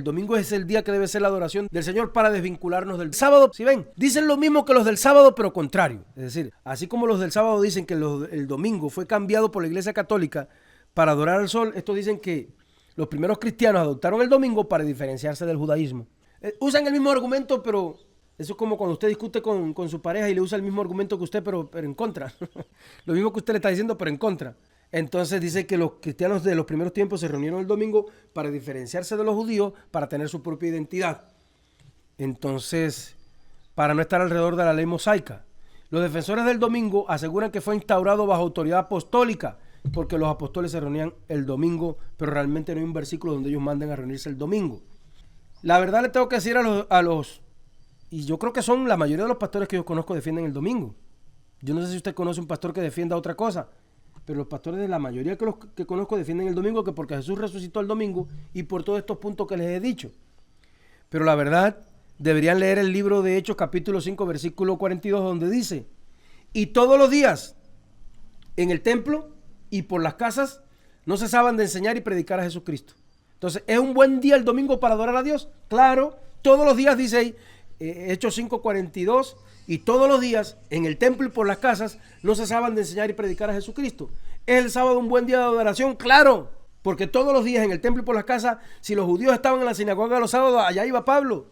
domingo es el día que debe ser la adoración del Señor para desvincularnos del sábado. Si ven, dicen lo mismo que los del sábado, pero contrario. Es decir, así como los del sábado dicen que el domingo fue cambiado por la iglesia católica para adorar al sol, estos dicen que los primeros cristianos adoptaron el domingo para diferenciarse del judaísmo. Usan el mismo argumento, pero eso es como cuando usted discute con su pareja y le usa el mismo argumento que usted, pero en contra. Lo mismo que usted le está diciendo, pero en contra. Entonces dice que los cristianos de los primeros tiempos se reunieron el domingo para diferenciarse de los judíos, para tener su propia identidad. Entonces, para no estar alrededor de la ley mosaica. Los defensores del domingo aseguran que fue instaurado bajo autoridad apostólica, porque los apóstoles se reunían el domingo, pero realmente no hay un versículo donde ellos manden a reunirse el domingo. La verdad le tengo que decir y yo creo que son la mayoría de los pastores que yo conozco defienden el domingo. Yo no sé si usted conoce un pastor que defienda otra cosa, pero los pastores de la mayoría que conozco defienden el domingo, que porque Jesús resucitó el domingo y por todos estos puntos que les he dicho. Pero la verdad, deberían leer el libro de Hechos capítulo 5 versículo 42, donde dice: y todos los días en el templo y por las casas no cesaban de enseñar y predicar a Jesucristo. Entonces, ¿es un buen día el domingo para adorar a Dios? Claro, todos los días dice ahí, Hechos 5:42, y todos los días en el templo y por las casas no cesaban de enseñar y predicar a Jesucristo. ¿Es el sábado un buen día de adoración? Claro, porque todos los días en el templo y por las casas, si los judíos estaban en la sinagoga los sábados, allá iba Pablo.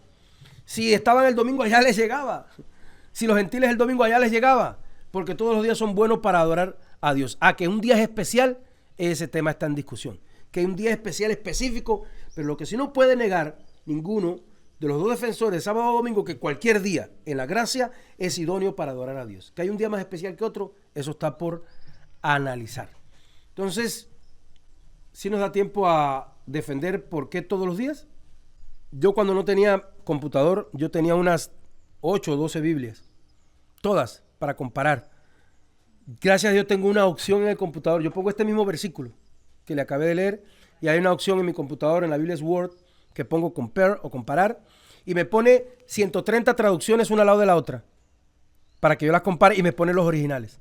Si estaban el domingo, allá les llegaba. Si los gentiles el domingo, allá les llegaba. Porque todos los días son buenos para adorar a Dios. Que un día es especial, ese tema está en discusión. Que hay un día especial específico, pero lo que sí no puede negar ninguno de los dos defensores, sábado o domingo, que cualquier día en la gracia es idóneo para adorar a Dios. Que hay un día más especial que otro, eso está por analizar. Entonces, ¿sí nos da tiempo a defender por qué todos los días? Yo cuando no tenía computador, yo tenía unas 8 o 12 Biblias, todas para comparar. Gracias a Dios tengo una opción en el computador. Yo pongo este mismo versículo que le acabé de leer y hay una opción en mi computador, en la Biblia Word, que pongo compare o comparar y me pone 130 traducciones una al lado de la otra para que yo las compare y me pone los originales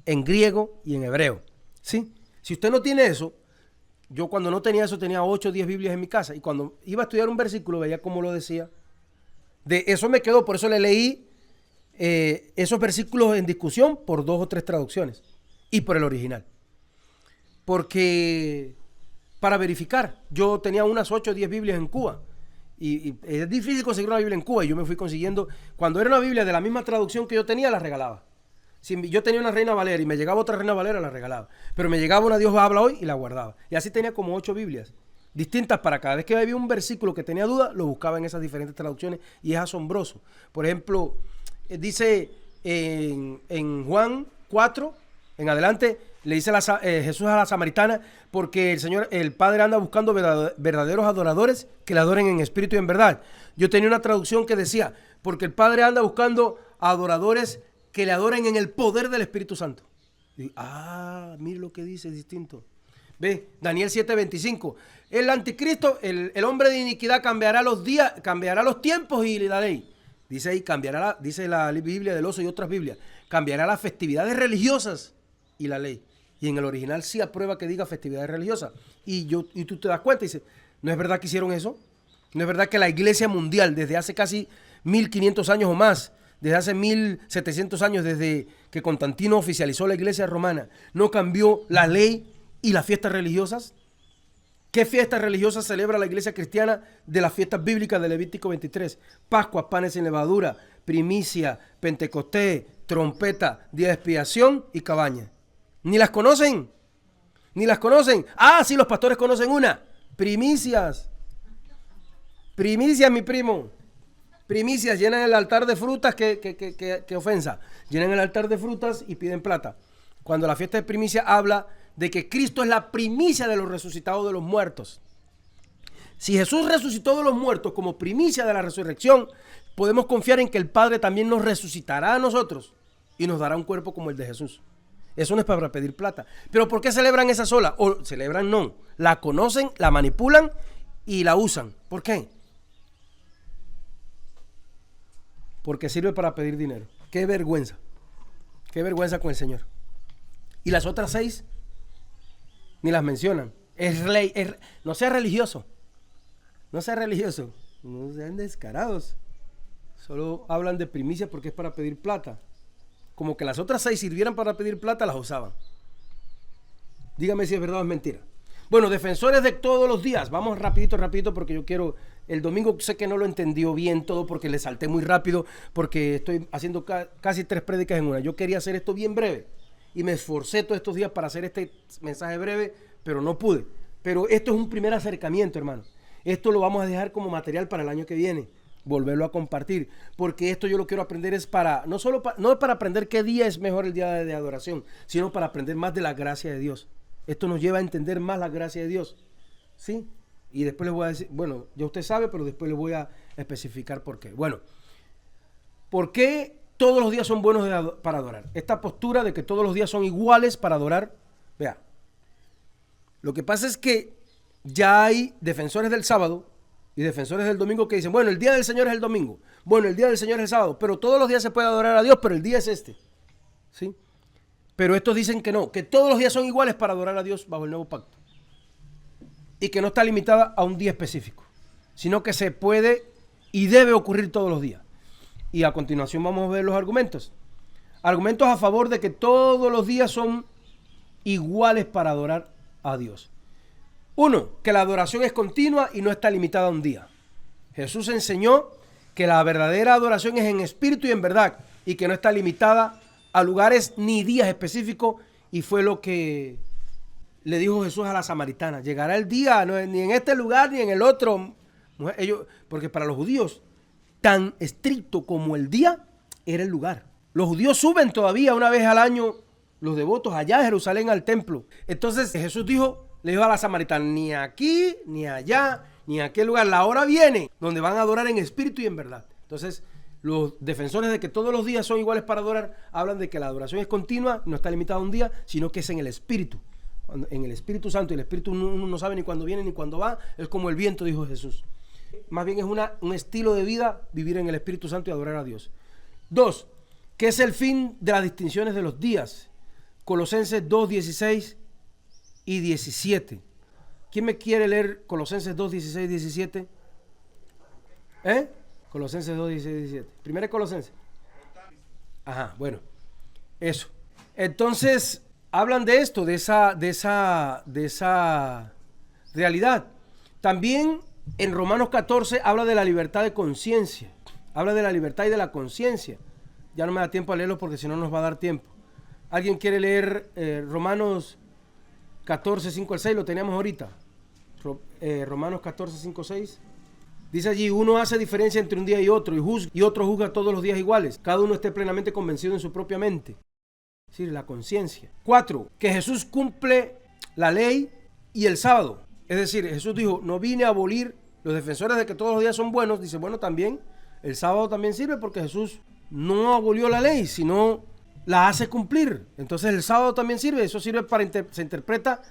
en griego y en hebreo. ¿Sí? Si usted no tiene eso, yo cuando no tenía eso tenía 8 o 10 Biblias en mi casa y cuando iba a estudiar un versículo veía cómo lo decía. De eso me quedó, por eso le leí esos versículos en discusión por 2 o 3 traducciones y por el original. Porque para verificar, yo tenía unas 8 o 10 Biblias en Cuba y es difícil conseguir una Biblia en Cuba y yo me fui consiguiendo, cuando era una Biblia de la misma traducción que yo tenía, la regalaba. Si yo tenía una Reina Valera y me llegaba otra Reina Valera, la regalaba. Pero me llegaba una Dios habla hoy y la guardaba. Y así tenía como 8 Biblias distintas para cada vez que había un versículo que tenía duda, lo buscaba en esas diferentes traducciones y es asombroso. Por ejemplo, dice en Juan 4, en adelante, le dice Jesús a la samaritana, porque el Padre anda buscando verdaderos adoradores que le adoren en espíritu y en verdad. Yo tenía una traducción que decía, porque el Padre anda buscando adoradores que le adoren en el poder del Espíritu Santo. Y, mire lo que dice, es distinto. Ve, Daniel 7:25. El anticristo, el hombre de iniquidad cambiará los días, cambiará los tiempos y la ley. Dice ahí, dice la Biblia del Oso y otras Biblias, cambiará las festividades religiosas y la ley. Y en el original sí aprueba que diga festividades religiosas. Y tú te das cuenta y dices, ¿no es verdad que hicieron eso? ¿No es verdad que la Iglesia Mundial, desde hace casi 1500 años o más, desde hace 1700 años, desde que Constantino oficializó la Iglesia Romana, no cambió la ley y las fiestas religiosas? ¿Qué fiestas religiosas celebra la Iglesia cristiana de las fiestas bíblicas de Levítico 23? Pascua, panes sin levadura, primicia, Pentecostés, trompeta, día de expiación y cabaña. ¿Ni las conocen? ¿Ni las conocen? Sí, los pastores conocen una. Primicias. Primicias, mi primo. Primicias, llenan el altar de frutas, que ofensa. Llenan el altar de frutas y piden plata. Cuando la fiesta de primicia habla de que Cristo es la primicia de los resucitados de los muertos. Si Jesús resucitó de los muertos como primicia de la resurrección, podemos confiar en que el Padre también nos resucitará a nosotros y nos dará un cuerpo como el de Jesús. Eso no es para pedir plata. ¿Pero por qué celebran esa sola? O celebran no. La conocen, la manipulan y la usan. ¿Por qué? Porque sirve para pedir dinero. Qué vergüenza. Qué vergüenza con el Señor. Y las otras 6 ni las mencionan. Es ley. No sea religioso. No sea religioso. No sean descarados. Solo hablan de primicias porque es para pedir plata. Como que las otras 6 sirvieran para pedir plata, las usaban. Dígame si es verdad o es mentira. Bueno, defensores de todos los días. Vamos rapidito porque yo quiero... El domingo sé que no lo entendió bien todo porque le salté muy rápido porque estoy haciendo casi 3 prédicas en una. Yo quería hacer esto bien breve y me esforcé todos estos días para hacer este mensaje breve, pero no pude. Pero esto es un primer acercamiento, hermano. Esto lo vamos a dejar como material para el año que viene. Volverlo a compartir, porque esto yo lo quiero aprender es para, no es para aprender qué día es mejor el día de adoración, sino para aprender más de la gracia de Dios. Esto nos lleva a entender más la gracia de Dios, ¿sí? Y después les voy a decir, bueno, ya usted sabe, pero después les voy a especificar por qué. Bueno, ¿por qué todos los días son buenos para adorar? Esta postura de que todos los días son iguales para adorar, vea, lo que pasa es que ya hay defensores del sábado y defensores del domingo que dicen, bueno, el día del Señor es el domingo, bueno, el día del Señor es el sábado, pero todos los días se puede adorar a Dios, pero el día es este, ¿sí? Pero estos dicen que no, que todos los días son iguales para adorar a Dios bajo el nuevo pacto. Y que no está limitada a un día específico, sino que se puede y debe ocurrir todos los días. Y a continuación vamos a ver los argumentos. Argumentos a favor de que todos los días son iguales para adorar a Dios. Uno, que la adoración es continua y no está limitada a un día. Jesús enseñó que la verdadera adoración es en espíritu y en verdad, y que no está limitada a lugares ni días específicos, y fue lo que le dijo Jesús a la samaritana. Llegará el día, no, ni en este lugar ni en el otro. Porque para los judíos, tan estricto como el día era el lugar. Los judíos suben todavía una vez al año, los devotos, allá a Jerusalén al templo. Entonces Jesús le dijo a la samaritana, ni aquí, ni allá, ni en aquel lugar. La hora viene donde van a adorar en espíritu y en verdad. Entonces los defensores de que todos los días son iguales para adorar, hablan de que la adoración es continua, no está limitada a un día, sino que es en el espíritu. En el Espíritu Santo, y el Espíritu uno no sabe ni cuándo viene ni cuándo va, es como el viento, dijo Jesús. Más bien es un estilo de vida vivir en el Espíritu Santo y adorar a Dios. 2. ¿Qué es el fin de las distinciones de los días? Colosenses 2, 16 y 17. ¿Quién me quiere leer Colosenses 2, 16 y 17? Colosenses 2, 16 y 17. Primero Colosenses. Ajá, bueno. Eso. Entonces hablan de esto, de esa realidad. También en Romanos 14 habla de la libertad de conciencia. Habla de la libertad y de la conciencia. Ya no me da tiempo a leerlo porque si no nos va a dar tiempo. ¿Alguien quiere leer Romanos 14, 5 al 6? Lo teníamos ahorita. Romanos 14, 5, 6. Dice allí, uno hace diferencia entre un día y otro, y otro juzga todos los días iguales. Cada uno esté plenamente convencido en su propia mente. Es decir, la conciencia. 4. Que Jesús cumple la ley y el sábado. Es decir, Jesús dijo, no vine a abolir. Los defensores de que todos los días son buenos, dice, bueno, también el sábado también sirve porque Jesús no abolió la ley, sino la hace cumplir. Entonces el sábado también sirve. Eso sirve para, se interpreta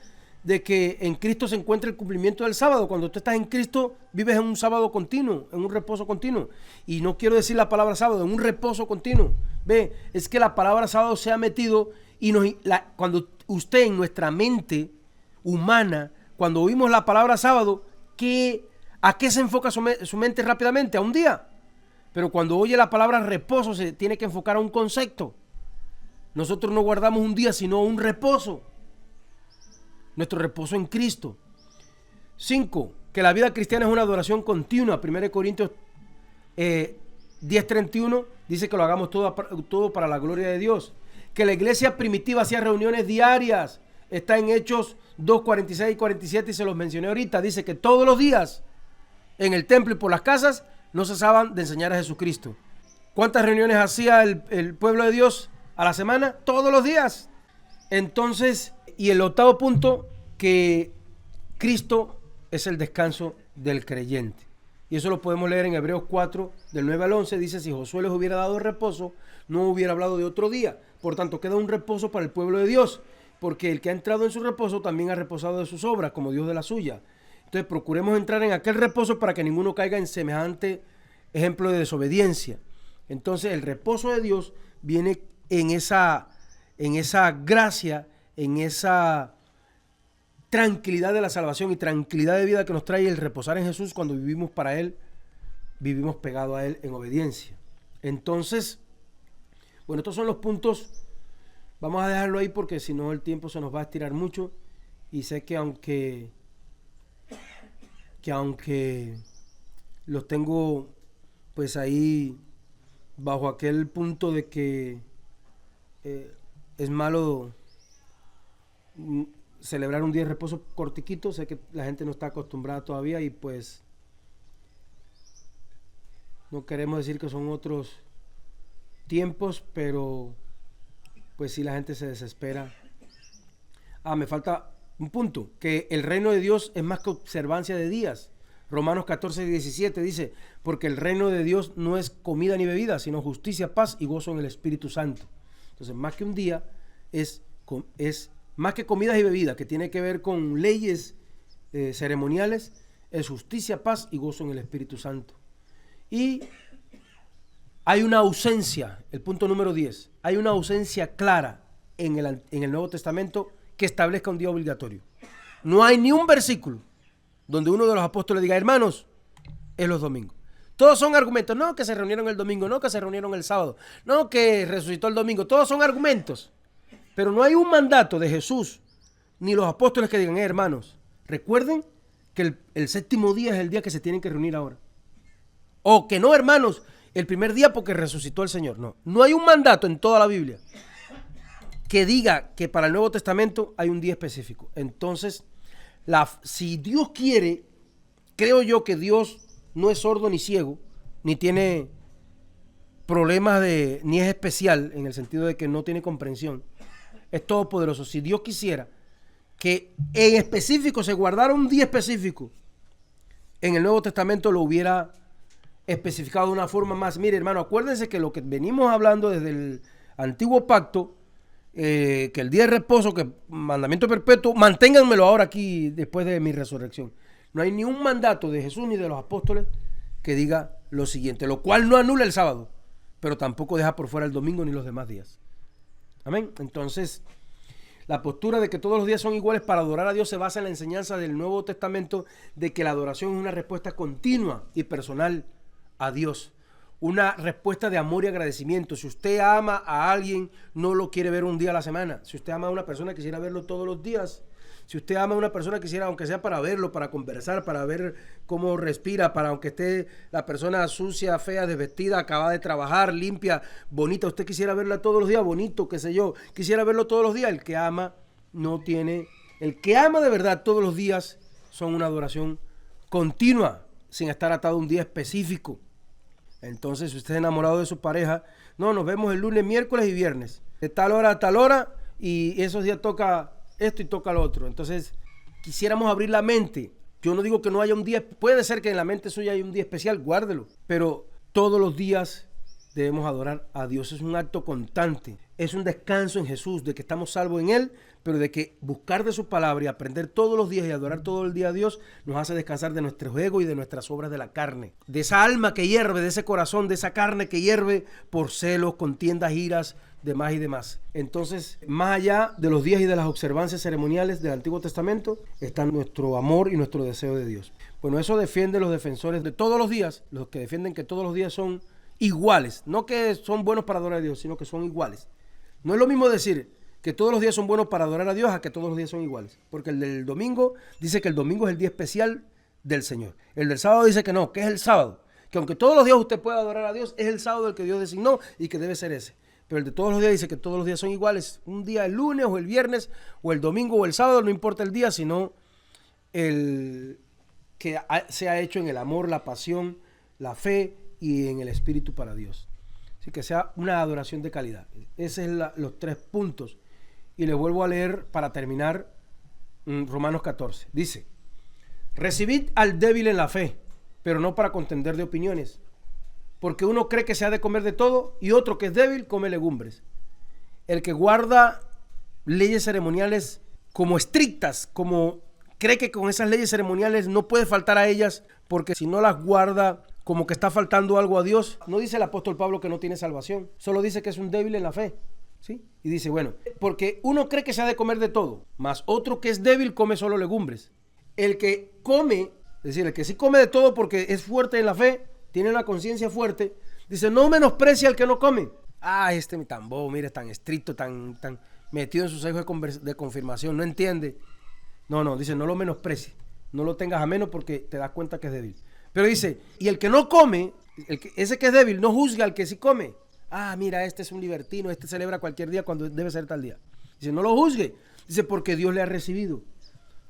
de que en Cristo se encuentra el cumplimiento del sábado. Cuando tú estás en Cristo, vives en un sábado continuo, en un reposo continuo. Y no quiero decir la palabra sábado, en un reposo continuo. Ve, es que la palabra sábado se ha metido y cuando usted en nuestra mente humana, cuando oímos la palabra sábado, ¿a qué se enfoca su mente rápidamente? A un día. Pero cuando oye la palabra reposo, se tiene que enfocar a un concepto. Nosotros no guardamos un día, sino un reposo. Nuestro reposo en Cristo. 5. Que la vida cristiana es una adoración continua. 1 Corintios 10:31 dice que lo hagamos todo para la gloria de Dios. Que la iglesia primitiva hacía reuniones diarias. Está en Hechos 2, 46 y 47 y se los mencioné ahorita. Dice que todos los días en el templo y por las casas no cesaban de enseñar a Jesucristo. ¿Cuántas reuniones hacía el pueblo de Dios a la semana? Todos los días. Entonces, y el 8º punto, que Cristo es el descanso del creyente. Y eso lo podemos leer en Hebreos 4, del 9 al 11. Dice, si Josué les hubiera dado reposo, no hubiera hablado de otro día. Por tanto, queda un reposo para el pueblo de Dios, porque el que ha entrado en su reposo también ha reposado de sus obras, como Dios de la suya. Entonces, procuremos entrar en aquel reposo para que ninguno caiga en semejante ejemplo de desobediencia. Entonces, el reposo de Dios viene en esa gracia, en esa tranquilidad de la salvación y tranquilidad de vida que nos trae el reposar en Jesús. Cuando vivimos para Él, vivimos pegados a Él en obediencia. Entonces, bueno, estos son los puntos. Vamos a dejarlo ahí porque si no el tiempo se nos va a estirar mucho. Y sé que aunque los tengo pues ahí bajo aquel punto de que es malo celebrar un día de reposo cortiquito, sé que la gente no está acostumbrada todavía y pues no queremos decir que son otros tiempos, pero pues sí la gente se desespera. Me falta Un punto, que el reino de Dios es más que observancia de días. Romanos 14:17 dice, porque el reino de Dios no es comida ni bebida, sino justicia, paz y gozo en el Espíritu Santo. Entonces, más que un día, es más que comidas y bebidas, que tiene que ver con leyes ceremoniales, es justicia, paz y gozo en el Espíritu Santo. Y hay una ausencia, el punto número 10, hay una ausencia clara en el Nuevo Testamento que establezca un día obligatorio. No hay ni un versículo donde uno de los apóstoles diga, hermanos, es los domingos. Todos son argumentos, no que se reunieron el domingo, no que se reunieron el sábado, no que resucitó el domingo, todos son argumentos. Pero no hay un mandato de Jesús ni los apóstoles que digan, hermanos, recuerden que el séptimo día es el día que se tienen que reunir ahora. O que no, hermanos, el primer día porque resucitó el Señor. No hay un mandato en toda la Biblia que diga que para el Nuevo Testamento hay un día específico. Entonces, si Dios quiere, creo yo que Dios no es sordo ni ciego, ni tiene problemas ni es especial en el sentido de que no tiene comprensión. Es todopoderoso. Si Dios quisiera que en específico se guardara un día específico, en el Nuevo Testamento lo hubiera especificado de una forma más. Mire, hermano, acuérdense que lo que venimos hablando desde el antiguo pacto, que el día de reposo, que mandamiento perpetuo, manténganmelo ahora aquí después de mi resurrección. No hay ni un mandato de Jesús ni de los apóstoles que diga lo siguiente, lo cual no anula el sábado, pero tampoco deja por fuera el domingo ni los demás días. Amén. Entonces, la postura de que todos los días son iguales para adorar a Dios se basa en la enseñanza del Nuevo Testamento de que la adoración es una respuesta continua y personal a Dios. Una respuesta de amor y agradecimiento. Si usted ama a alguien, no lo quiere ver un día a la semana. Si usted ama a una persona, quisiera verlo todos los días. Si usted ama a una persona, quisiera, aunque sea para verlo, para conversar, para ver cómo respira, para aunque esté la persona sucia, fea, desvestida, acabada de trabajar, limpia, bonita, usted quisiera verla todos los días, bonito, qué sé yo, quisiera verlo todos los días. El que ama el que ama de verdad todos los días son una adoración continua, sin estar atado a un día específico. Entonces, si usted es enamorado de su pareja, nos vemos el lunes, miércoles y viernes, de tal hora a tal hora, y esos días toca esto y toca lo otro. Entonces, quisiéramos abrir la mente. Yo no digo que no haya un día, puede ser que en la mente suya haya un día especial, guárdelo, pero todos los días debemos adorar a Dios. Es un acto constante, es un descanso en Jesús, de que estamos salvos en Él, pero de que buscar de su palabra y aprender todos los días y adorar todo el día a Dios nos hace descansar de nuestros egos y de nuestras obras de la carne, de esa alma que hierve, de ese corazón, de esa carne que hierve por celos, contiendas, iras, demás y demás. Entonces, más allá de los días y de las observancias ceremoniales del Antiguo Testamento, está nuestro amor y nuestro deseo de Dios. Bueno, eso defiende los defensores de todos los días, los que defienden que todos los días son iguales, no que son buenos para adorar a Dios, sino que son iguales. No es lo mismo decir que todos los días son buenos para adorar a Dios a que todos los días son iguales, porque el del domingo dice que el domingo es el día especial del Señor. El del sábado dice que no, que es el sábado, que aunque todos los días usted pueda adorar a Dios, es el sábado el que Dios designó y que debe ser ese. Pero el de todos los días dice que todos los días son iguales, un día el lunes o el viernes o el domingo o el sábado, no importa el día, sino el que sea hecho en el amor, la pasión, la fe y en el espíritu para Dios. Así que sea una adoración de calidad. Esos son los 3 puntos. Y les vuelvo a leer para terminar Romanos 14. Dice, recibid al débil en la fe, pero no para contender de opiniones. Porque uno cree que se ha de comer de todo y otro que es débil come legumbres. El que guarda leyes ceremoniales como estrictas, como cree que con esas leyes ceremoniales no puede faltar a ellas, porque si no las guarda como que está faltando algo a Dios. No dice el apóstol Pablo que no tiene salvación, solo dice que es un débil en la fe, ¿sí? Y dice, bueno, porque uno cree que se ha de comer de todo, mas otro que es débil come solo legumbres. El que come, es decir, el que sí come de todo porque es fuerte en la fe, tiene la conciencia fuerte, dice, no menosprecia al que no come. Este tan bobo, mire, tan estricto, tan metido en sus hijos de confirmación, no entiende. No, dice, no lo menosprecies, no lo tengas a menos porque te das cuenta que es débil. Pero dice, y el que no come, ese que es débil, no juzga al que sí come. Mira, este es un libertino, este celebra cualquier día cuando debe ser tal día. Dice, no lo juzgue. Dice, porque Dios le ha recibido.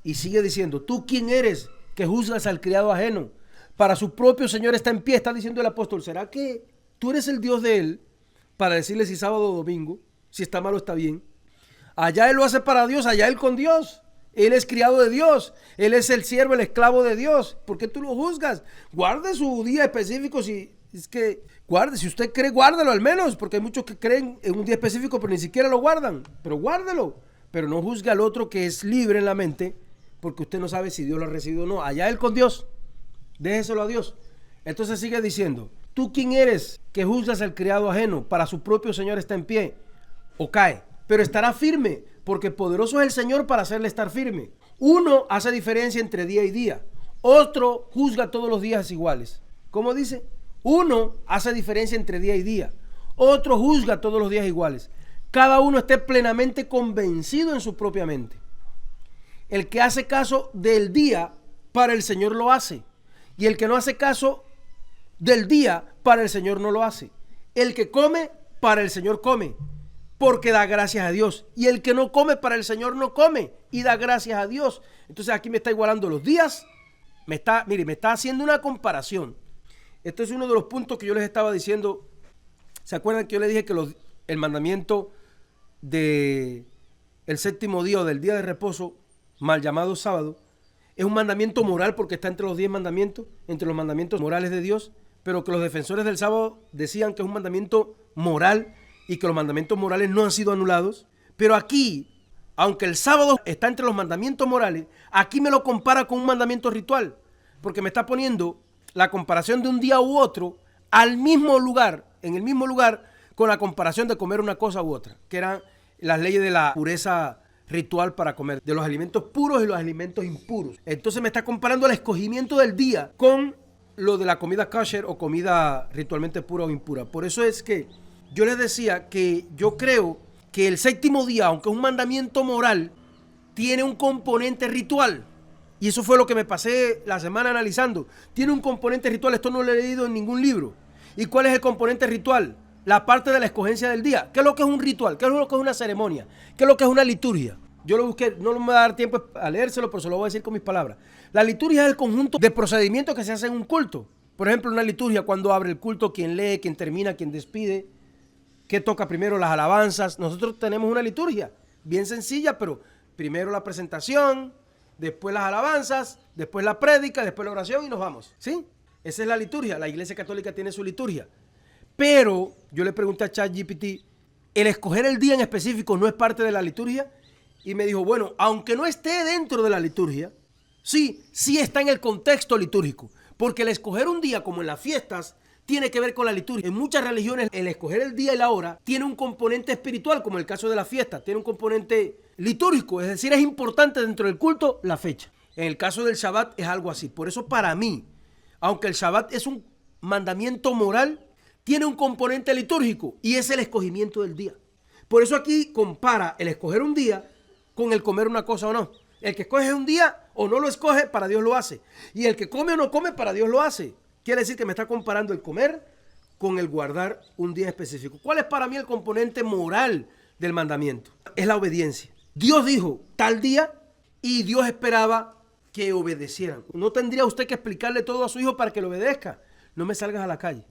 Y sigue diciendo, ¿tú quién eres que juzgas al criado ajeno? Para su propio Señor está en pie, está diciendo el apóstol. ¿Será que tú eres el Dios de él para decirle si sábado o domingo, si está mal o está bien? Allá él lo hace para Dios, allá él con Dios. Él es criado de Dios. Él es el siervo, el esclavo de Dios. ¿Por qué tú lo juzgas? Guarde su día específico. Si es que guarde, si usted cree, guárdalo al menos, porque hay muchos que creen en un día específico, pero ni siquiera lo guardan. Pero guárdelo. Pero no juzgue al otro que es libre en la mente, porque usted no sabe si Dios lo ha recibido o no. Allá él con Dios. Déjeselo a Dios. Entonces sigue diciendo: ¿tú quién eres que juzgas al criado ajeno? Para su propio Señor está en pie o cae, pero estará firme, porque poderoso es el Señor para hacerle estar firme. Uno hace diferencia entre día y día, otro juzga todos los días iguales. ¿Cómo dice? Uno hace diferencia entre día y día, otro juzga todos los días iguales. Cada uno esté plenamente convencido en su propia mente. El que hace caso del día, para el Señor lo hace, y el que no hace caso del día, para el Señor no lo hace. El que come, para el Señor come, porque da gracias a Dios. Y el que no come, para el Señor no come y da gracias a Dios. Entonces aquí me está igualando los días. Me está haciendo una comparación. Esto es uno de los puntos que yo les estaba diciendo. ¿Se acuerdan que yo les dije que el mandamiento del séptimo día o del día de reposo, mal llamado sábado, es un mandamiento moral porque está entre los 10 mandamientos, entre los mandamientos morales de Dios, pero que los defensores del sábado decían que es un mandamiento moral y que los mandamientos morales no han sido anulados? Pero aquí, aunque el sábado está entre los mandamientos morales, aquí me lo compara con un mandamiento ritual, porque me está poniendo la comparación de un día u otro al mismo lugar, en el mismo lugar, con la comparación de comer una cosa u otra, que eran las leyes de la pureza ritual para comer, de los alimentos puros y los alimentos impuros. Entonces me está comparando el escogimiento del día con lo de la comida kosher o comida ritualmente pura o impura. Por eso es que yo les decía que yo creo que el séptimo día, aunque es un mandamiento moral, tiene un componente ritual. Y eso fue lo que me pasé la semana analizando. Tiene un componente ritual, esto no lo he leído en ningún libro. ¿Y cuál es el componente ritual? La parte de la escogencia del día. ¿Qué es lo que es un ritual? ¿Qué es lo que es una ceremonia? ¿Qué es lo que es una liturgia? Yo lo busqué, no me va a dar tiempo a leérselo, pero se lo voy a decir con mis palabras. La liturgia es el conjunto de procedimientos que se hacen en un culto. Por ejemplo, una liturgia, cuando abre el culto, quién lee, quién termina, quién despide, qué toca primero, las alabanzas. Nosotros tenemos una liturgia bien sencilla, pero primero la presentación, después las alabanzas, después la prédica, después la oración y nos vamos. ¿Sí? Esa es la liturgia. La Iglesia Católica tiene su liturgia. Pero yo le pregunté a ChatGPT, ¿el escoger el día en específico no es parte de la liturgia? Y me dijo, bueno, aunque no esté dentro de la liturgia, sí está en el contexto litúrgico. Porque el escoger un día, como en las fiestas, tiene que ver con la liturgia. En muchas religiones, el escoger el día y la hora tiene un componente espiritual, como el caso de la fiesta. Tiene un componente litúrgico, es decir, es importante dentro del culto la fecha. En el caso del Shabbat es algo así. Por eso para mí, aunque el Shabbat es un mandamiento moral, tiene un componente litúrgico y es el escogimiento del día. Por eso aquí compara el escoger un día con el comer una cosa o no. El que escoge un día o no lo escoge, para Dios lo hace. Y el que come o no come, para Dios lo hace. Quiere decir que me está comparando el comer con el guardar un día específico. ¿Cuál es para mí el componente moral del mandamiento? Es la obediencia. Dios dijo tal día y Dios esperaba que obedecieran. No tendría usted que explicarle todo a su hijo para que lo obedezca. No me salgas a la calle.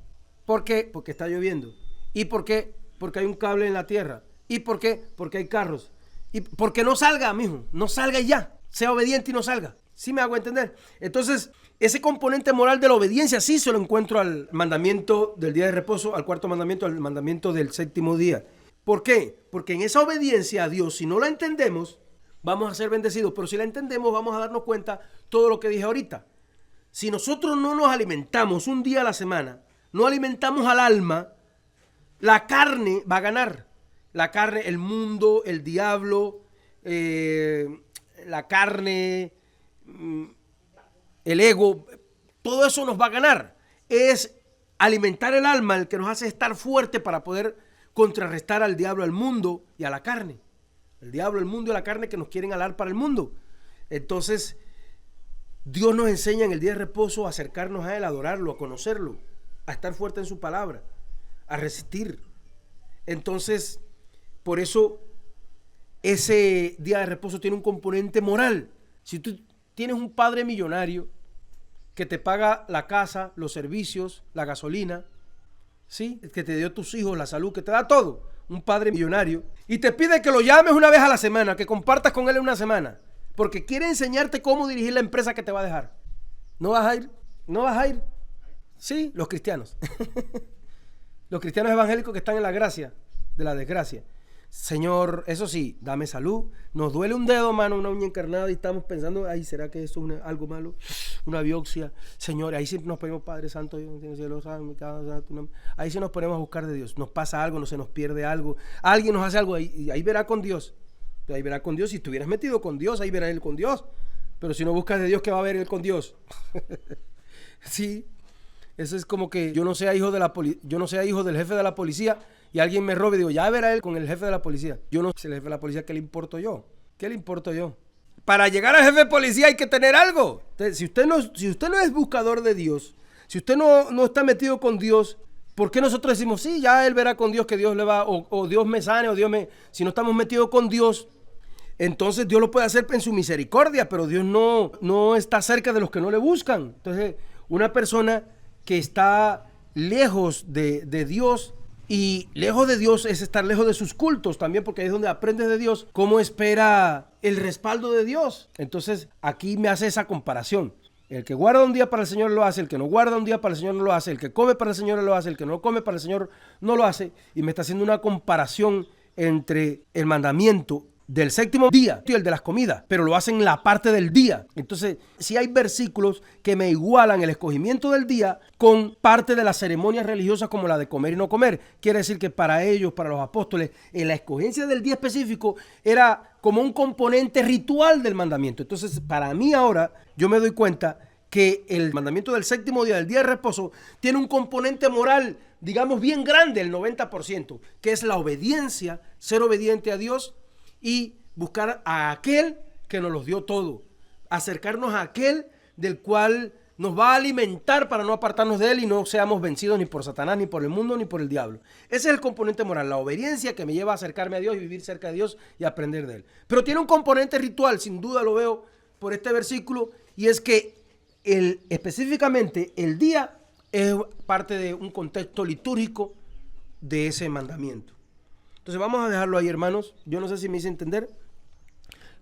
¿Por qué? Porque está lloviendo. ¿Y por qué? Porque hay un cable en la tierra. ¿Y por qué? Porque hay carros. Y porque no salga, mijo. No salga y ya. Sea obediente y no salga. ¿Sí me hago entender? Entonces, ese componente moral de la obediencia sí se lo encuentro al mandamiento del día de reposo, al cuarto mandamiento, al mandamiento del séptimo día. ¿Por qué? Porque en esa obediencia a Dios, si no la entendemos, vamos a ser bendecidos. Pero si la entendemos, vamos a darnos cuenta todo lo que dije ahorita. Si nosotros no nos alimentamos un día a la semana, no alimentamos al alma, la carne va a ganar. La carne, el mundo, el diablo, la carne, el ego, todo eso nos va a ganar. Es alimentar el alma el que nos hace estar fuerte para poder contrarrestar al diablo, al mundo y a la carne. El diablo, el mundo y la carne que nos quieren alar para el mundo. Entonces, Dios nos enseña en el día de reposo a acercarnos a Él, a adorarlo, a conocerlo, a estar fuerte en su palabra, a resistir. Entonces, por eso ese día de reposo tiene un componente moral. Si tú tienes un padre millonario que te paga la casa, los servicios, la gasolina, ¿sí? Que te dio tus hijos, la salud, que te da todo, un padre millonario, y te pide que lo llames una vez a la semana, que compartas con él una semana, porque quiere enseñarte cómo dirigir la empresa que te va a dejar. ¿No vas a ir? ¿No vas a ir? Sí, los cristianos. Los cristianos evangélicos que están en la gracia de la desgracia. Señor, eso sí, dame salud. Nos duele un dedo, mano, una uña encarnada y estamos pensando, ay, ¿será que eso es algo malo? Una biopsia. Señor, ahí sí nos ponemos, Padre Santo, ahí sí nos ponemos a buscar de Dios. Nos pasa algo, no se nos pierde algo. Alguien nos hace algo, ahí verá con Dios. Ahí verá con Dios. Si estuvieras metido con Dios, ahí verá Él con Dios. Pero si no buscas de Dios, ¿qué va a ver Él con Dios? Sí. Eso es como que yo no sea hijo del jefe de la policía y alguien me robe y digo, ya verá él con el jefe de la policía. Yo no soy el jefe de la policía, ¿qué le importo yo? ¿Qué le importo yo? Para llegar al jefe de policía hay que tener algo. Entonces, si usted no es buscador de Dios, si usted no está metido con Dios, ¿por qué nosotros decimos, sí, ya él verá con Dios que Dios le va, o Dios me sane, si no estamos metidos con Dios, entonces Dios lo puede hacer en su misericordia, pero Dios no está cerca de los que no le buscan. Entonces, una persona que está lejos de Dios, y lejos de Dios es estar lejos de sus cultos también, porque ahí es donde aprendes de Dios cómo espera el respaldo de Dios. Entonces aquí me hace esa comparación. El que guarda un día para el Señor lo hace, el que no guarda un día para el Señor no lo hace, el que come para el Señor lo hace, el que no come para el Señor no lo hace, y me está haciendo una comparación entre el mandamiento del séptimo día y el de las comidas, pero lo hacen en la parte del día. Entonces, si hay versículos que me igualan el escogimiento del día con parte de las ceremonias religiosas como la de comer y no comer, quiere decir que para ellos, para los apóstoles, en la escogencia del día específico era como un componente ritual del mandamiento. Entonces, para mí ahora, yo me doy cuenta que el mandamiento del séptimo día, del día de reposo, tiene un componente moral, digamos, bien grande, el 90%, que es la obediencia, ser obediente a Dios y buscar a aquel que nos los dio todo, acercarnos a aquel del cual nos va a alimentar para no apartarnos de él y no seamos vencidos ni por Satanás, ni por el mundo, ni por el diablo. Ese es el componente moral, la obediencia que me lleva a acercarme a Dios y vivir cerca de Dios y aprender de él. Pero tiene un componente ritual, sin duda lo veo por este versículo, y es que específicamente el día es parte de un contexto litúrgico de ese mandamiento. Entonces vamos a dejarlo ahí, hermanos. Yo no sé si me hice entender.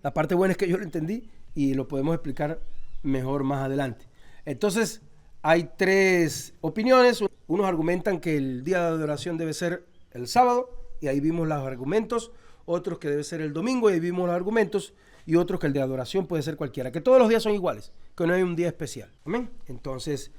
La parte buena es que yo lo entendí y lo podemos explicar mejor más adelante. Entonces hay tres opiniones. Unos argumentan que el día de adoración debe ser el sábado y ahí vimos los argumentos. Otros que debe ser el domingo y ahí vimos los argumentos. Y otros que el de adoración puede ser cualquiera. Que todos los días son iguales, que no hay un día especial. ¿Amén? Entonces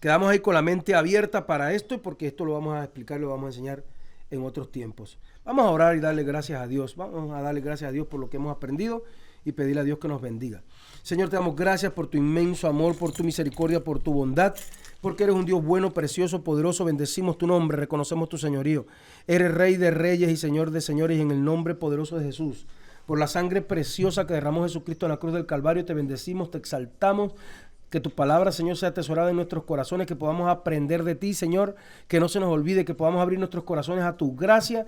quedamos ahí con la mente abierta para esto, porque esto lo vamos a explicar, lo vamos a enseñar en otros tiempos. Vamos a orar y darle gracias a Dios. Vamos a darle gracias a Dios por lo que hemos aprendido y pedirle a Dios que nos bendiga. Señor, te damos gracias por tu inmenso amor, por tu misericordia, por tu bondad, porque eres un Dios bueno, precioso, poderoso. Bendecimos tu nombre, reconocemos tu señorío. Eres Rey de reyes y Señor de señores, y en el nombre poderoso de Jesús, por la sangre preciosa que derramó Jesucristo en la cruz del Calvario, te bendecimos, te exaltamos. Que tu palabra, Señor, sea atesorada en nuestros corazones, que podamos aprender de ti, Señor, que no se nos olvide, que podamos abrir nuestros corazones a tu gracia.